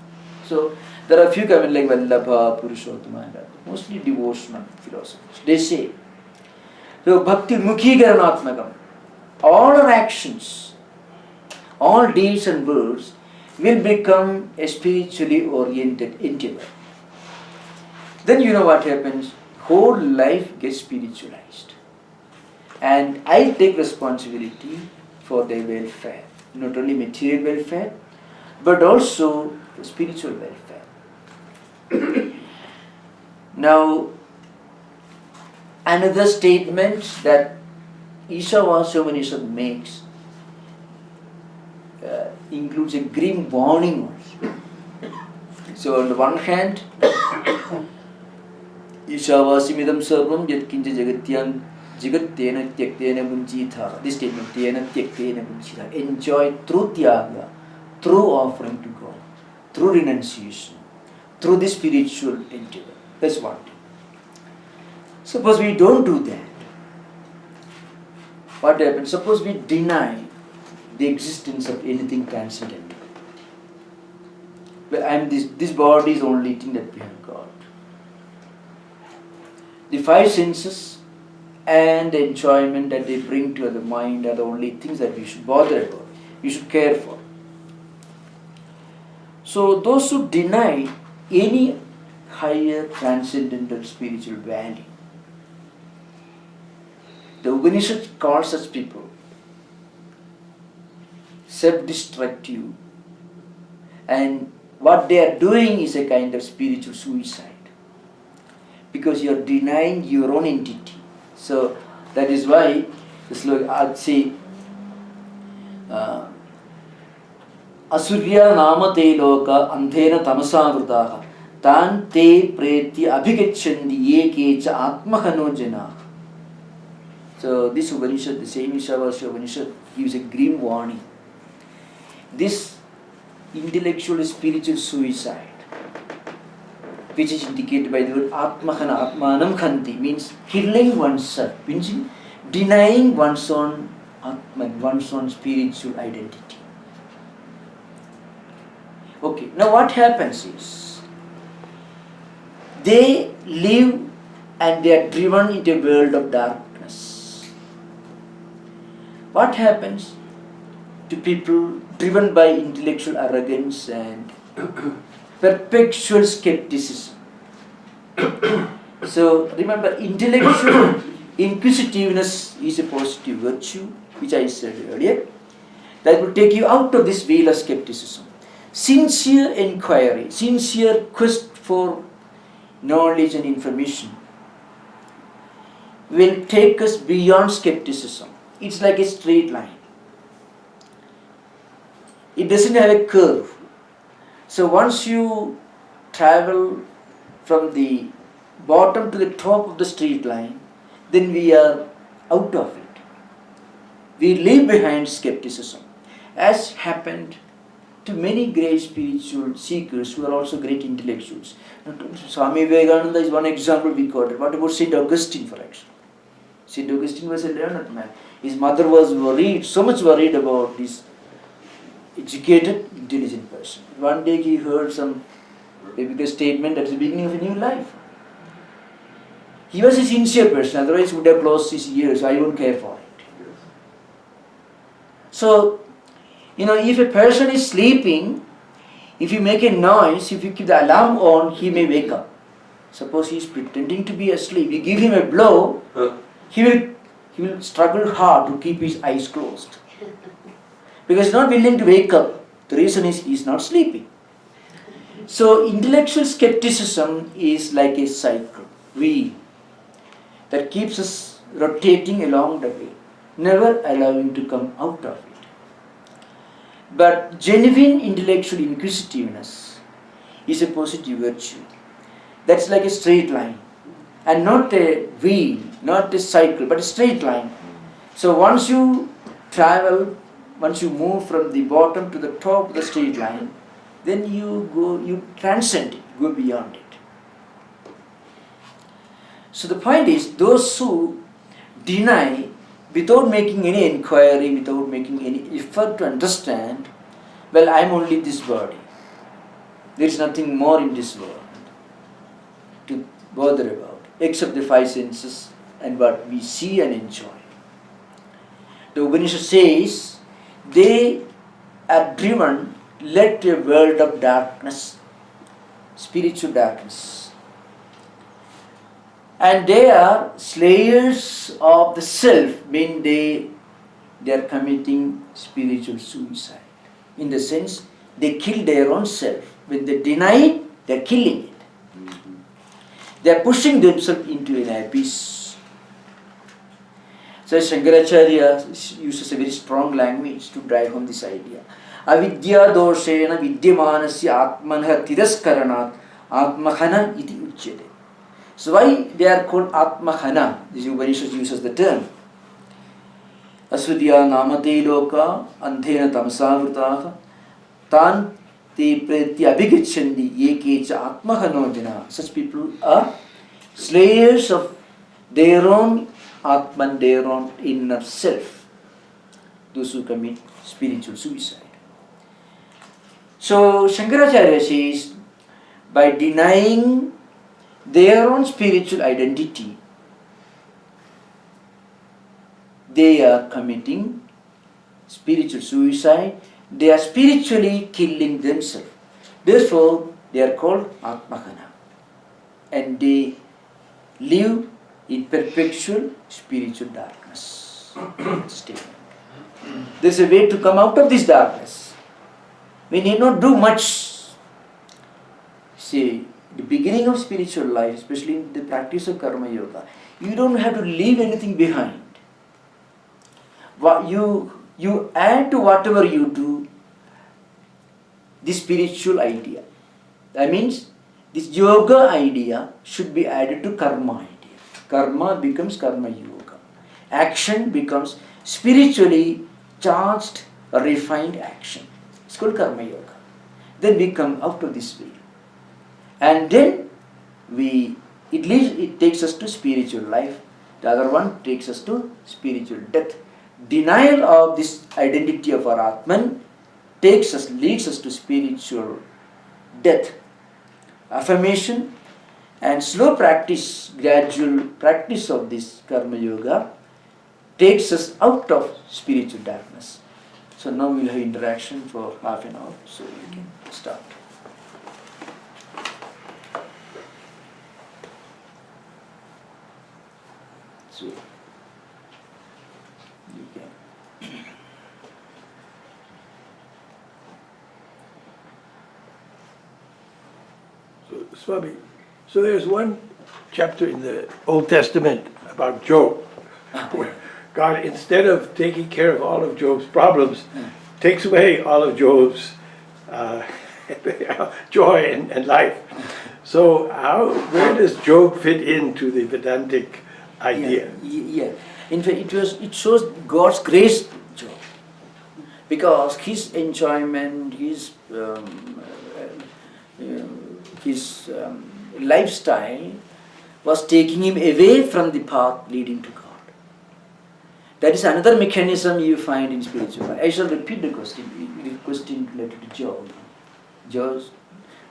So there are a few comments like Vallabha, Purushottama, and mostly devotional philosophers. They say, so Bhakti Mukhi Garanatmagam, all our actions, all deeds and words will become a spiritually oriented endeavor. Then you know what happens? Whole life gets spiritualized. and I take responsibility for their welfare, not only material welfare, but also spiritual welfare. Now, another statement that Ishavasya Upanishad makes includes a grim warning also. So on the one hand, Ishavasya sarvam yatkinja jagatyam jagatyena tyaktena bunjitha. This statement, tyena tyaktena bunjitha. Enjoy through tyaga, through offering to God, through renunciation, through the spiritual endeavor. That's one thing. Suppose we don't do that. What happens? Suppose we deny the existence of anything transcendental. Well, this body is the only thing that we have got. The five senses and the enjoyment that they bring to the mind are the only things that we should bother about, we should care for. So those who deny any higher transcendental spiritual value, the Upanishad calls such people self-destructive, and what they are doing is a kind of spiritual suicide, because you are denying your own entity. So that is why I'd say Asurya namate loka andhena tamasavrudaha tan te preti abhigacchandi yekecha atmahano jana. So this Upanishad, the same Ishavasya Upanishad, gives a grim warning. This intellectual spiritual suicide, which is indicated by the word atmahana, atmanam khanti, means killing oneself, means denying one's own atman, one's own spiritual identity. Okay, now what happens is, they live and they are driven into a world of darkness. What happens to people driven by intellectual arrogance and perpetual skepticism? So remember, intellectual inquisitiveness is a positive virtue, which I said earlier, that will take you out of this veil of skepticism. Sincere inquiry, sincere quest for knowledge and information will take us beyond skepticism. It's like a straight line. It doesn't have a curve. So once you travel from the bottom to the top of the straight line, then we are out of it. We leave behind skepticism, as happened to many great spiritual seekers who are also great intellectuals. Swami Vivekananda is one example we quoted. What about St. Augustine, for example? St. Augustine was a learned man. His mother was worried, so much worried about this educated, intelligent person. One day he heard some biblical statement at the beginning of a new life. He was a sincere person, otherwise he would have closed his ears. I don't care for it. So, if a person is sleeping, if you make a noise, if you keep the alarm on, he may wake up. Suppose he is pretending to be asleep, you give him a blow, he will struggle hard to keep his eyes closed, because he is not willing to wake up. The reason is he is not sleeping. So intellectual skepticism is like a cycle, wheel, that keeps us rotating along the way, never allowing to come out of it. But genuine intellectual inquisitiveness is a positive virtue. That's like a straight line, and not a wheel, not a cycle, but a straight line. So once you travel, once you move from the bottom to the top of the straight line, then you transcend it, go beyond it. So the point is, those who deny without making any inquiry, without making any effort to understand, well, I am only this body. There is nothing more in this world to bother about, except the five senses and what we see and enjoy. The Upanishad says, they are driven, led to a world of darkness, spiritual darkness. And they are slayers of the self, mean they are committing spiritual suicide. In the sense, they kill their own self. When they deny it, they are killing it. They are pushing themselves into an abyss. So Shankaracharya uses a very strong language to drive home this idea. Avidya doshena vidyamanasya atmanha tiraskarana atmahana iti uchyate. So why they are called atmahana? This Upanishad uses the term. Asudya namate loka andhena tamsavritaha tan te preti abhigachandi yekecha atmahano jana. Such people are slayers of their own atman, their own inner self. Those who commit spiritual suicide. So Shankaracharya says, by denying their own spiritual identity, they are committing spiritual suicide. They are spiritually killing themselves. Therefore, they are called Atmahana. And they live in perpetual spiritual darkness. There is a way to come out of this darkness. We need not do much. See, the beginning of spiritual life, especially in the practice of karma yoga, you don't have to leave anything behind. You add to whatever you do the spiritual idea. That means this yoga idea should be added to karma idea. Karma becomes karma yoga. Action becomes spiritually charged, refined action. It's called karma yoga. Then we come out of this way. And then it takes us to spiritual life. The other one takes us to spiritual death. Denial of this identity of our Atman leads us to spiritual death. Affirmation and slow practice, gradual practice of this karma yoga takes us out of spiritual darkness. So now we'll have interaction for half an hour, so we can start. So you can. So, Swami, so there's one chapter in the Old Testament about Job, where God, instead of taking care of all of Job's problems, takes away all of Job's joy and life. So where does Job fit into the Vedantic idea? Yeah. In fact, it shows God's grace to Job, because his enjoyment, his lifestyle was taking him away from the path leading to God. That is another mechanism you find in spiritual life. I shall repeat the question. The question related to Job.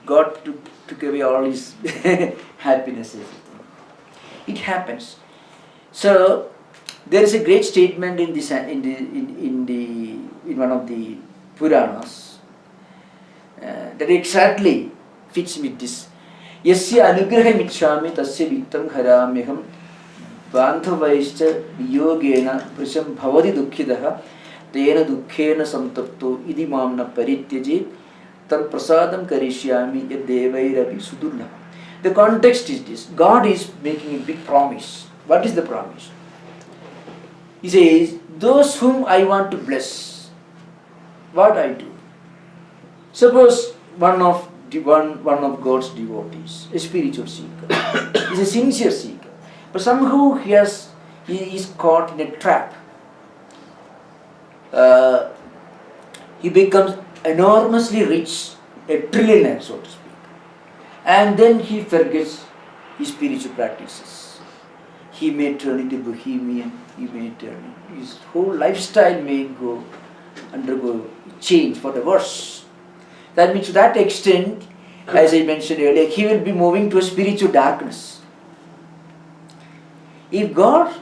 God took away all his happiness. It happens. So there is a great statement in one of the Puranas that exactly fits with this. Yasya anugraham ichchami tasya vittam haramyaham bandhavaischa viyogena prisham bhavati dukkhidaha tena dukkhena samtapto idi mamna parityaje tam prasadam karishyami yadevairapi sudurlabha. The context is this. God is making a big promise. What is the promise? He says, those whom I want to bless, what I do. Suppose one of God's devotees, a spiritual seeker, is a sincere seeker, but somehow he is caught in a trap. He becomes enormously rich, a trillionaire, so to speak, and then he forgets his spiritual practices. He may turn into bohemian, his whole lifestyle may undergo change for the worse. That means to that extent, as I mentioned earlier, he will be moving to a spiritual darkness. If God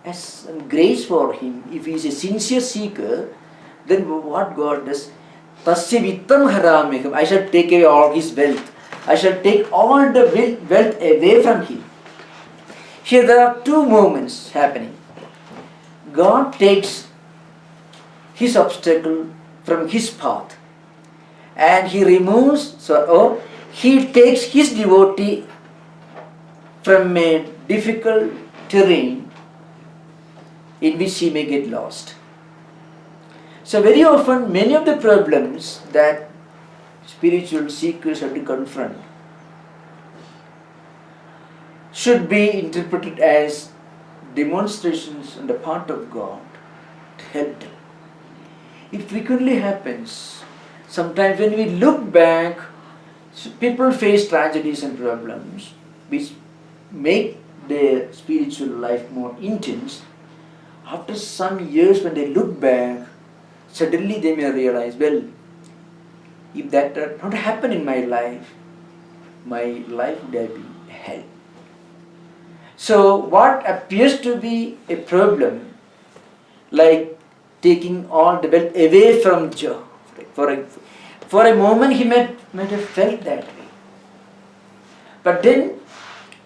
has some grace for him, if he is a sincere seeker, then what God does? Tasya vittam haramyaham. I shall take away all his wealth. I shall take all the wealth away from him. Here there are two moments happening. God takes his obstacle from his path and he removes, or he takes his devotee from a difficult terrain in which he may get lost. So very often many of the problems that spiritual seekers have to confront should be interpreted as demonstrations on the part of God to help them. It frequently happens. Sometimes when we look back, people face tragedies and problems which make their spiritual life more intense. After some years when they look back, suddenly they may realize, well, if that had not happened in my life would have been hell. So what appears to be a problem, like taking all the wealth away from Job, for a moment he might have felt that way. But then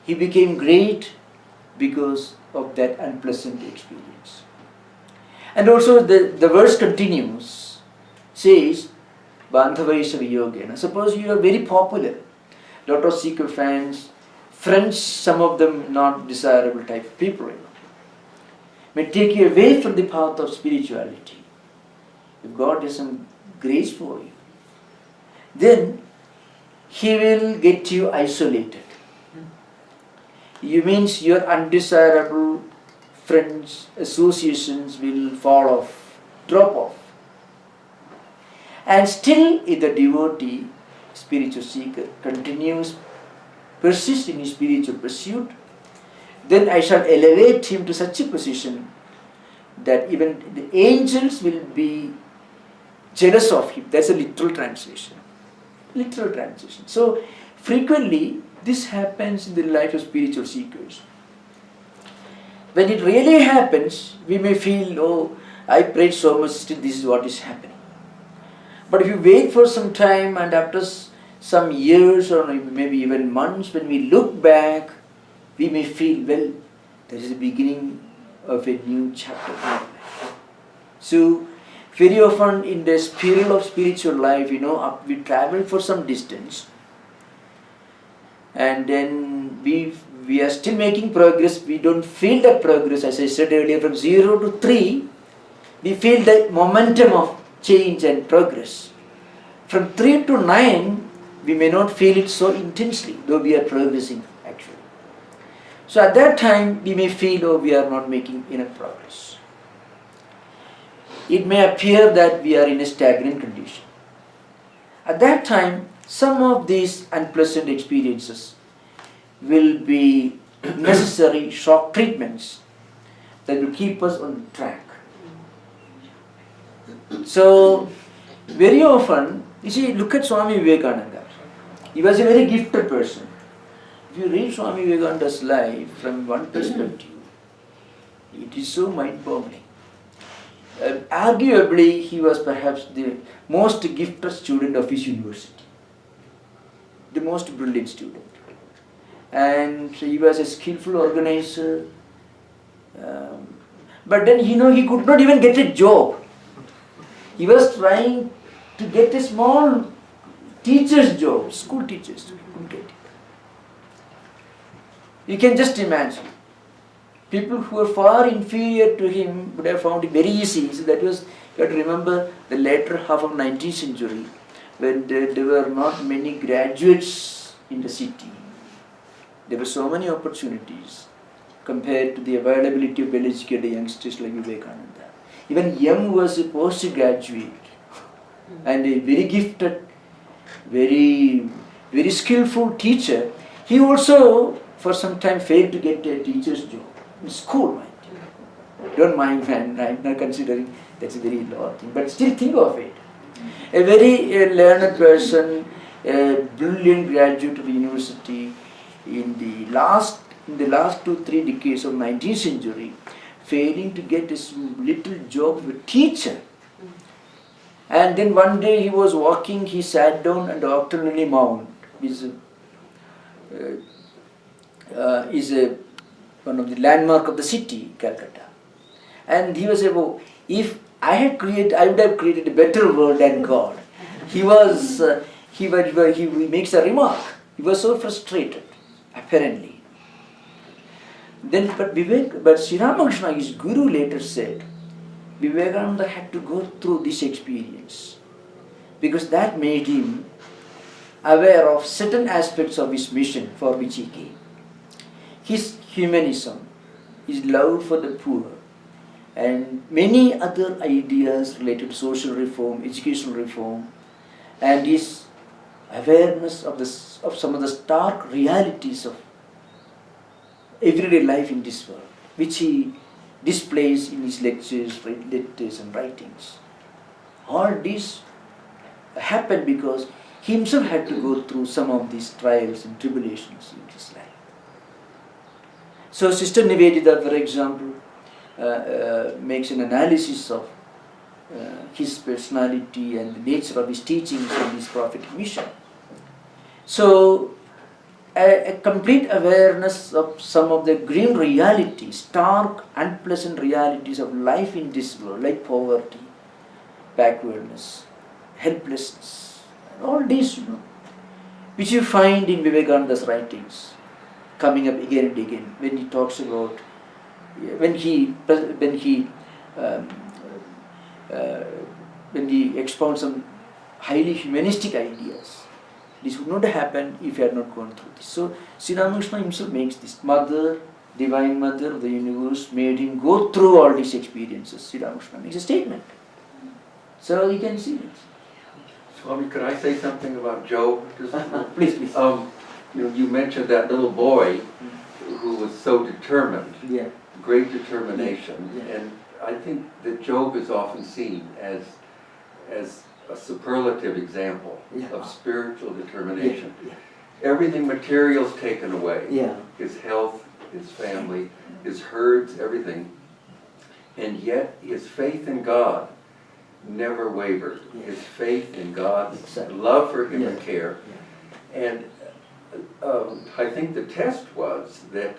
he became great because of that unpleasant experience. And also the verse continues, says, Bandhavaisavi Yogena. Suppose you are very popular, lot of seeker fans, friends, some of them not desirable type of people, may take you away from the path of spirituality. If God has some grace for you, then He will get you isolated. You means your undesirable friends, associations will fall off, drop off. And still, if the devotee, spiritual seeker, continues, persists in his spiritual pursuit, then I shall elevate him to such a position that even the angels will be jealous of him. That's a literal translation. Literal translation. So, frequently, this happens in the life of spiritual seekers. When it really happens, we may feel, oh, I prayed so much, still this is what is happening. But if you wait for some time and after some years or maybe even months, when we look back, we may feel, well, there is the beginning of a new chapter in our life. So, very often in the spiral of spiritual life, we travel for some distance and then we are still making progress. We don't feel that progress, as I said earlier, from 0 to 3, we feel the momentum of change and progress. From 3 to 9, we may not feel it so intensely, though we are progressing actually. So at that time, we may feel, oh, we are not making enough progress. It may appear that we are in a stagnant condition. At that time, some of these unpleasant experiences will be necessary shock treatments that will keep us on track. So, very often, you see, look at Swami Vivekananda. He was a very gifted person. If you read Swami Vivekananda's life from one perspective, it is so mind-boggling. Arguably, he was perhaps the most gifted student of his university. The most brilliant student. And he was a skillful organizer. But then, he could not even get a job. He was trying to get a small teacher's job, school teachers. He couldn't get it. You can just imagine. People who were far inferior to him would have found it very easy. So that was, you have to remember the later half of 19th century when there were not many graduates in the city. There were so many opportunities compared to the availability of well-educated youngsters like Vivekananda. Even Young was a postgraduate and a very gifted, very, very skillful teacher. He also, for some time, failed to get a teacher's job in school, mind you. Don't mind, man, I'm not considering that's a very low thing, but still think of it. A very learned person, a brilliant graduate of the university in the last 2-3 decades of 19th century, failing to get a little job of a teacher. And then one day he was walking, he sat down on the Octernary Mount, is a one of the landmark of the city, Calcutta. And he was about, if I had created, I would have created a better world than God. He makes a remark. He was so frustrated, apparently. Then, but Sri Ramakrishna, his guru, later said, Vivekananda had to go through this experience because that made him aware of certain aspects of his mission for which he came. His humanism, his love for the poor, and many other ideas related to social reform, educational reform, and his awareness of some of the stark realities of everyday life in this world, which he displays in his lectures and writings. All this happened because he himself had to go through some of these trials and tribulations in his life. So Sister Nivedita, for example, makes an analysis of his personality and the nature of his teachings and his prophetic mission. So a complete awareness of some of the grim realities, stark, unpleasant realities of life in this world, like poverty, backwardness, helplessness, and all this, which you find in Vivekananda's writings, coming up again and again when he talks about, when he expounds some highly humanistic ideas. This would not happen if he had not gone through this. So Sri Ramakrishna himself makes this. Mother, Divine Mother of the universe, made him go through all these experiences. Sri Ramakrishna makes a statement. So you can see it. Swami, could I say something about Job? Please, please. You mentioned that little boy who was so determined, Yeah. great determination, Yeah. and I think that Job is often seen as a superlative example of spiritual determination. Yeah. Everything material's taken away. Yeah. His health, his family, his herds, everything. And yet his faith in God never wavered. Yeah. His faith in God's Exactly. love for him and Yeah. care. And I think the test was that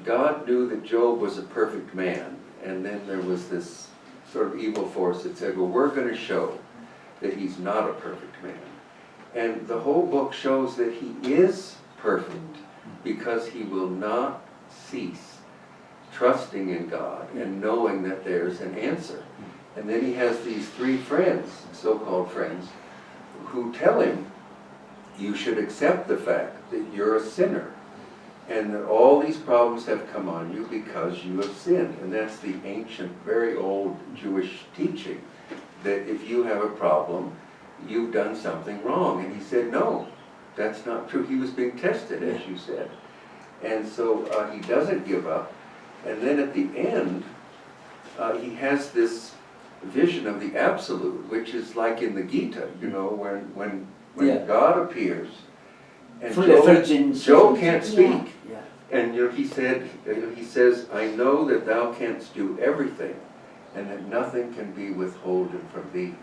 God knew that Job was a perfect man, and then there was this sort of evil force that said, well, we're going to show that he's not a perfect man. And the whole book shows that he is perfect because he will not cease trusting in God and knowing that there's an answer. And then he has these three friends, so-called friends, who tell him, you should accept the fact that you're a sinner and that all these problems have come on you because you have sinned. And that's the ancient, very old Jewish teaching, that if you have a problem, you've done something wrong. And he said, no, that's not true. He was being tested, as you said. And so he doesn't give up. And then at the end, he has this vision of the absolute, which is like in the Gita, when God appears, and Job can't speak. Yeah. And he says, I know that thou canst do everything, and that nothing can be withholden from thee.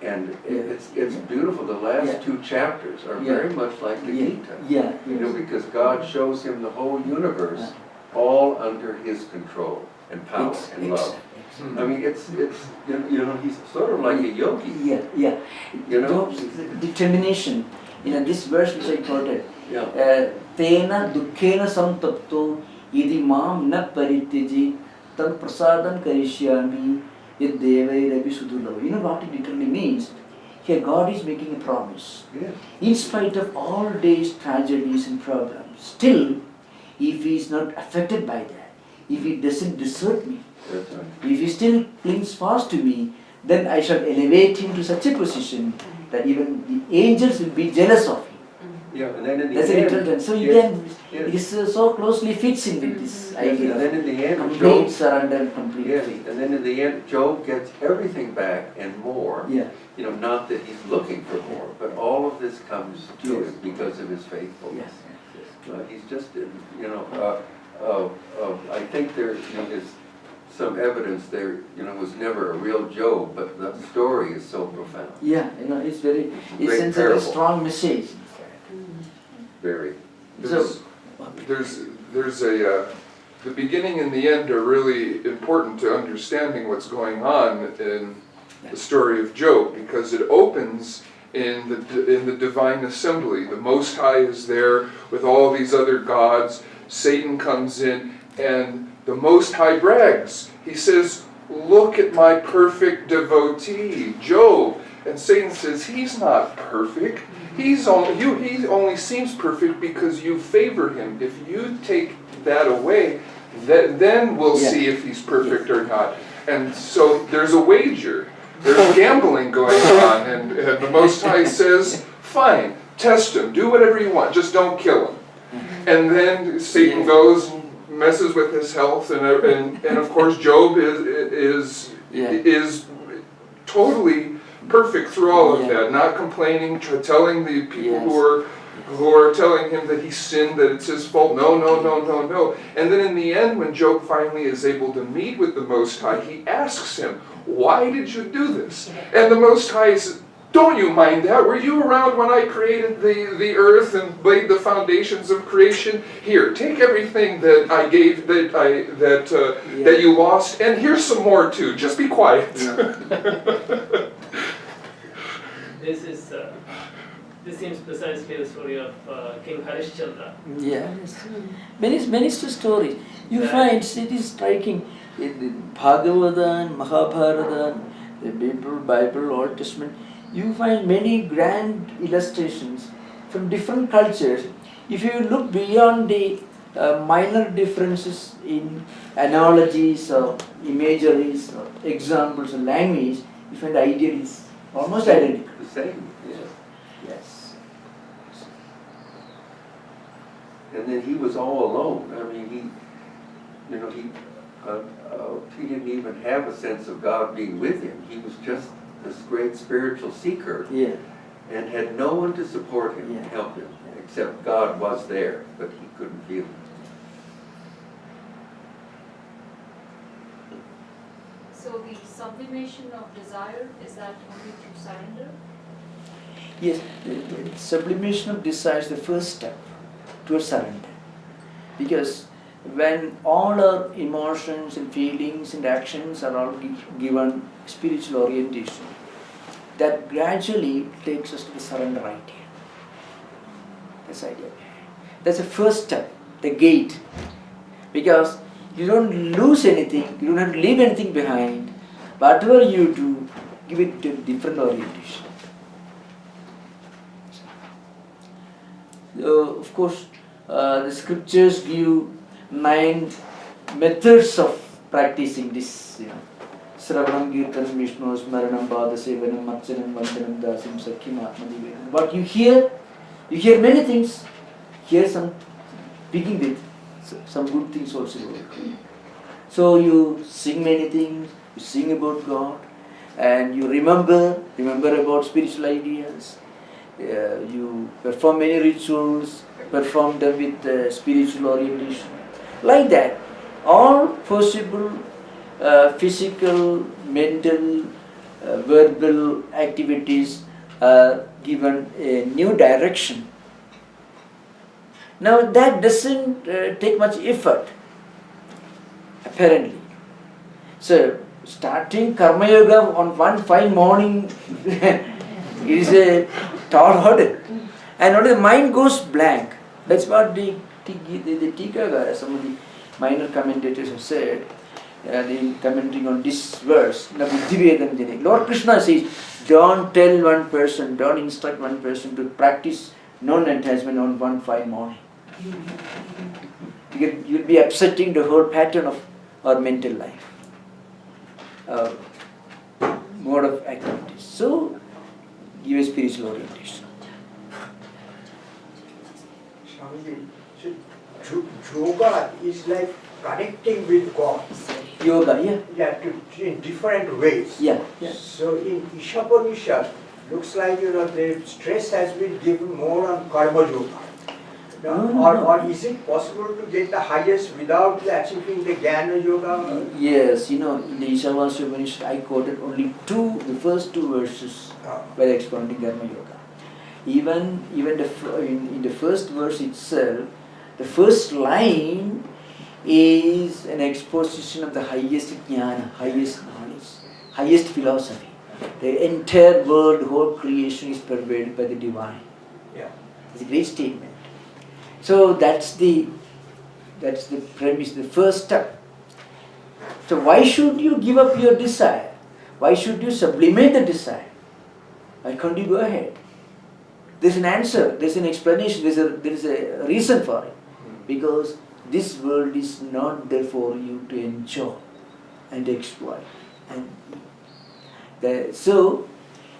And it's beautiful. The last two chapters are very much like the Gita. Yeah. Because God shows him the whole universe all under his control and power and love. I mean, it's he's sort of like a yogi. Yeah. Job's determination. This verse which I quoted. Tena dukkhena samtapto yadi mam na parityaji tad prasadam karishyami yad devairapi sudulav. You know what it literally means? Here God is making a promise. Yeah. In spite of all days tragedies and problems, still, if he is not affected by that, if he doesn't desert me, That's right. if he still clings fast to me, then I shall elevate him to such a position that even the angels will be jealous of him. Yeah, and then in the That's end, a literal term. So you can, this so closely fits in with this yes, idea. and then in the end, Complete surrender and complete yes, faith. and then in the end, Job gets everything back and more. Yeah. Not that he's looking for more, but all of this comes to Yes. him because of his faithfulness. Yes. He's just, I think there is some evidence there, was never a real Job, but the story is so profound. Yeah, it's very, it Great sends a very parable. strong message. Very. So, There's a the beginning and the end are really important to understanding what's going on in the story of Job, because it opens in the divine assembly. The Most High is there with all these other gods. Satan comes in, and the Most High brags. He says, "Look at my perfect devotee, Job." And Satan says, "He's not perfect. He only seems perfect because you favor him. If you take that away, then we'll see if he's perfect or not." And so there's a wager. There's gambling going on. And the Most High says, "Fine, test him. Do whatever you want. Just don't kill him." And then Satan goes, messes with his health, and of course Job is totally perfect through all of that, not complaining, telling the people who are telling him that he sinned, that it's his fault. No. And then in the end, when Job finally is able to meet with the Most High, he asks him, "Why did you do this?" And the Most High says, "Don't you mind that? Were you around when I created the earth and laid the foundations of creation? Here, take everything that I gave, that you lost, and here's some more too. Just be quiet." This seems precisely the story of King Harishchandra. Yes, many stories. You find it is striking in the Bhagavata and Mahabharata, the Bible, Old Testament. You find many grand illustrations from different cultures. If you look beyond the minor differences in analogies or imageries or examples or language, you find the idea is almost identical. The same, yes. Yes. And then he was all alone. I mean, he didn't even have a sense of God being with him. He was just this great spiritual seeker, and had no one to support him, help him, except God was there, but he couldn't feel it. So the sublimation of desire, is that only through surrender? Yes, the sublimation of desire is the first step towards surrender. Because when all our emotions and feelings and actions are all given spiritual orientation, that gradually takes us to the surrender idea. That's the idea. That's the first step, the gate. Because you don't lose anything, you don't have to leave anything behind. Whatever you do, give it to a different orientation. So, of course, the scriptures give 9 methods of practicing this, Sravanam, Kirtanam, Vishnu, Smaranam, Padasevanam, Marchanam, Vandanam, Dasim, Sakyam, Atmadivanam. What you hear many things. Hear some, begin with some good things also. So you sing many things, you sing about God, and you remember about spiritual ideas. You perform many rituals, perform them with spiritual orientation. Like that, all possible physical, mental, verbal activities are given a new direction. Now that doesn't take much effort, apparently. So starting Karma Yoga on one fine morning is a tall order. And only the mind goes blank. That's what the Tikagara, some of the minor commentators have said, in commenting on this verse, Lord Krishna says, don't tell one person, don't instruct one person to practice non-attachment on one fine morning. You'll be upsetting the whole pattern of our mental life, mode of activities. So, give a spiritual orientation. So, yoga is like connecting with God. Yoga, In different ways. Yeah. So in Ishavasya, looks like the stress has been given more on karma yoga. Or is it possible to get the highest without achieving the Jnana yoga? Yes, in the Ishavasya Upanishad, I quoted only the first 2 verses by expounding Karma Yoga. Even in the first verse itself, the first line, is an exposition of the highest jnana, highest knowledge, highest philosophy. The entire world, whole creation is pervaded by the divine. Yeah. It's a great statement. So that's the premise, the first step. So why should you give up your desire? Why should you sublimate the desire? Why can't you go ahead? There's an answer, there's an explanation, there is a reason for it. Because this world is not there for you to enjoy and exploit. So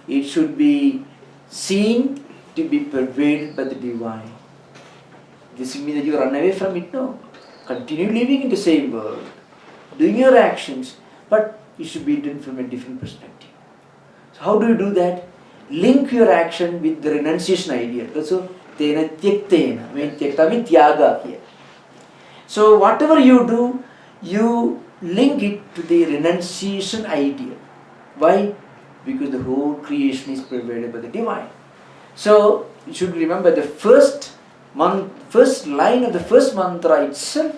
it should be seen to be pervaded by the divine. This means that you run away from it? No. Continue living in the same world, doing your actions, but it should be done from a different perspective. So how do you do that? Link your action with the renunciation idea. So, tena tyaktena, tyakta means tyaga here. So whatever you do, you link it to the renunciation idea. Why? Because the whole creation is pervaded by the divine. So you should remember the first line of the first mantra itself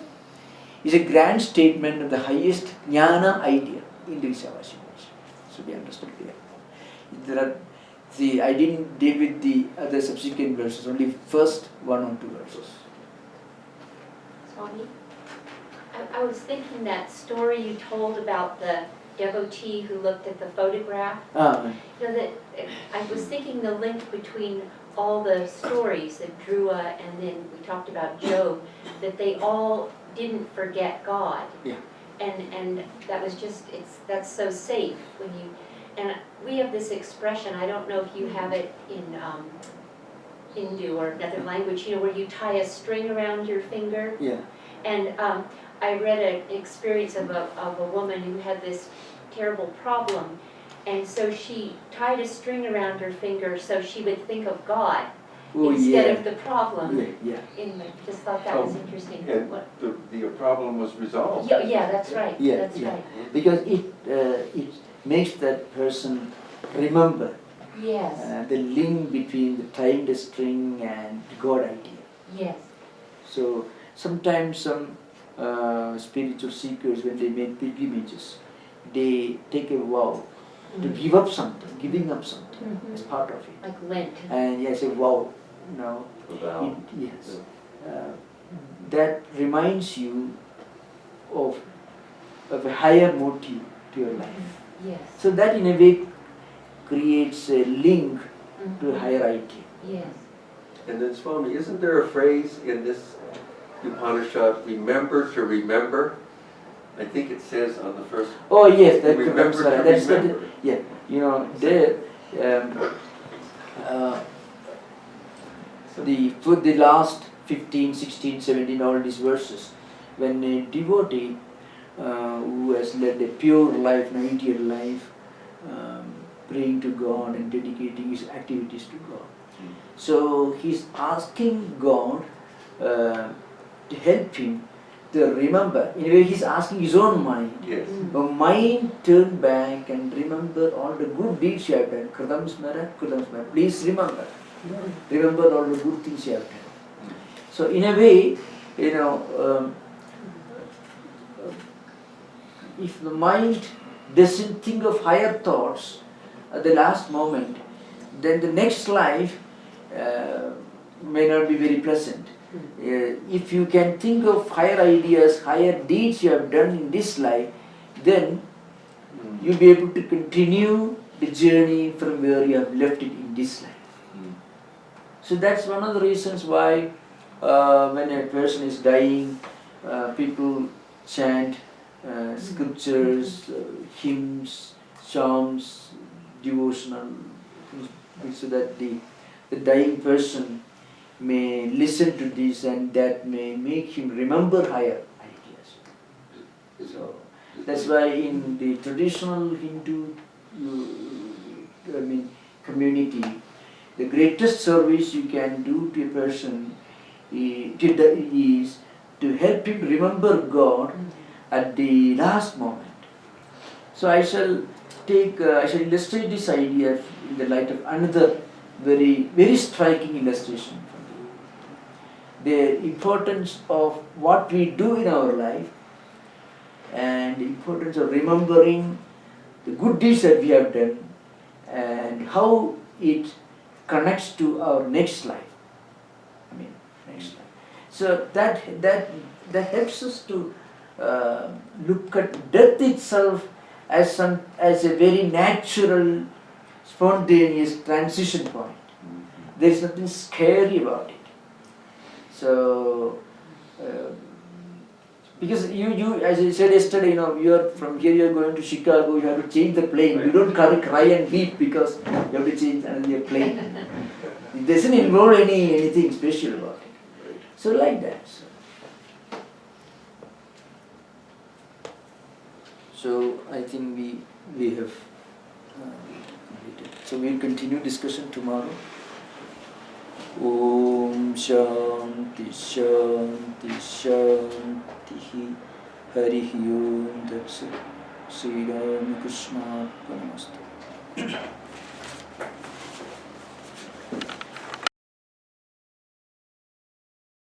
is a grand statement of the highest jnana idea in the Ishavasya. So be understood here. I didn't deal with the other subsequent verses, only first 1 or 2 verses. Swami, I was thinking that story you told about the devotee who looked at the photograph. That I was thinking the link between all the stories of Dhruva and then we talked about Job, that they all didn't forget God. Yeah. And that was just, that's so safe when you, and we have this expression, I don't know if you have it in Hindu or another language, where you tie a string around your finger. Yeah. And I read an experience of a woman who had this terrible problem, and so she tied a string around her finger so she would think of God instead of the problem. Just thought that was interesting. And the problem was resolved. Yeah, that's right. Right. Because it makes that person remember Yes. the link between the tying the string and God idea. Yes. So sometimes some spiritual seekers, when they make pilgrimages, they take a vow to give up something, giving up something as part of it. Like Lent. And yes, a vow. Yes. That reminds you of a higher motive to your life. Yes. So that in a way creates a link to a higher idea. Yes. And then Swami, isn't there a phrase in this Upanishad, remember to remember? I think it says on the first. Oh yes, that remember to that's remember. there. For the last 15, 16, 17, all these verses, when a devotee who has led a pure life, an ideal life, praying to God and dedicating his activities to God. So he's asking God to help him to remember. In a way, he's asking his own mind. Yes. The mind turn back and remember all the good deeds you have done. Kridam smara, kridam smara. Please remember. Remember all the good things you have done. So in a way, if the mind doesn't think of higher thoughts at the last moment, then the next life may not be very pleasant. If you can think of higher ideas, higher deeds you have done in this life, then you'll be able to continue the journey from where you have left it in this life. So that's one of the reasons why when a person is dying, people chant scriptures, hymns, psalms, devotional, so that the dying person may listen to this and that may make him remember higher ideas. So that's why in the traditional Hindu community, the greatest service you can do to a person is to help him remember God at the last moment. So I shall illustrate this idea in the light of another very, very striking illustration. the importance of what we do in our life and the importance of remembering the good deeds that we have done and how it connects to our next life. Next life. So that helps us to look at death itself as a very natural, spontaneous transition point. There is nothing scary about it. So, because you, as I said yesterday, you are from here, you are going to Chicago, you have to change the plane. You don't cry and weep because you have to change another plane. It doesn't involve anything special about it. So like that. So I think we have completed. So we'll continue discussion tomorrow. Om Shanti Shanti Shanti Hari Om Tat Sat Sri Ram Krishna Namaste.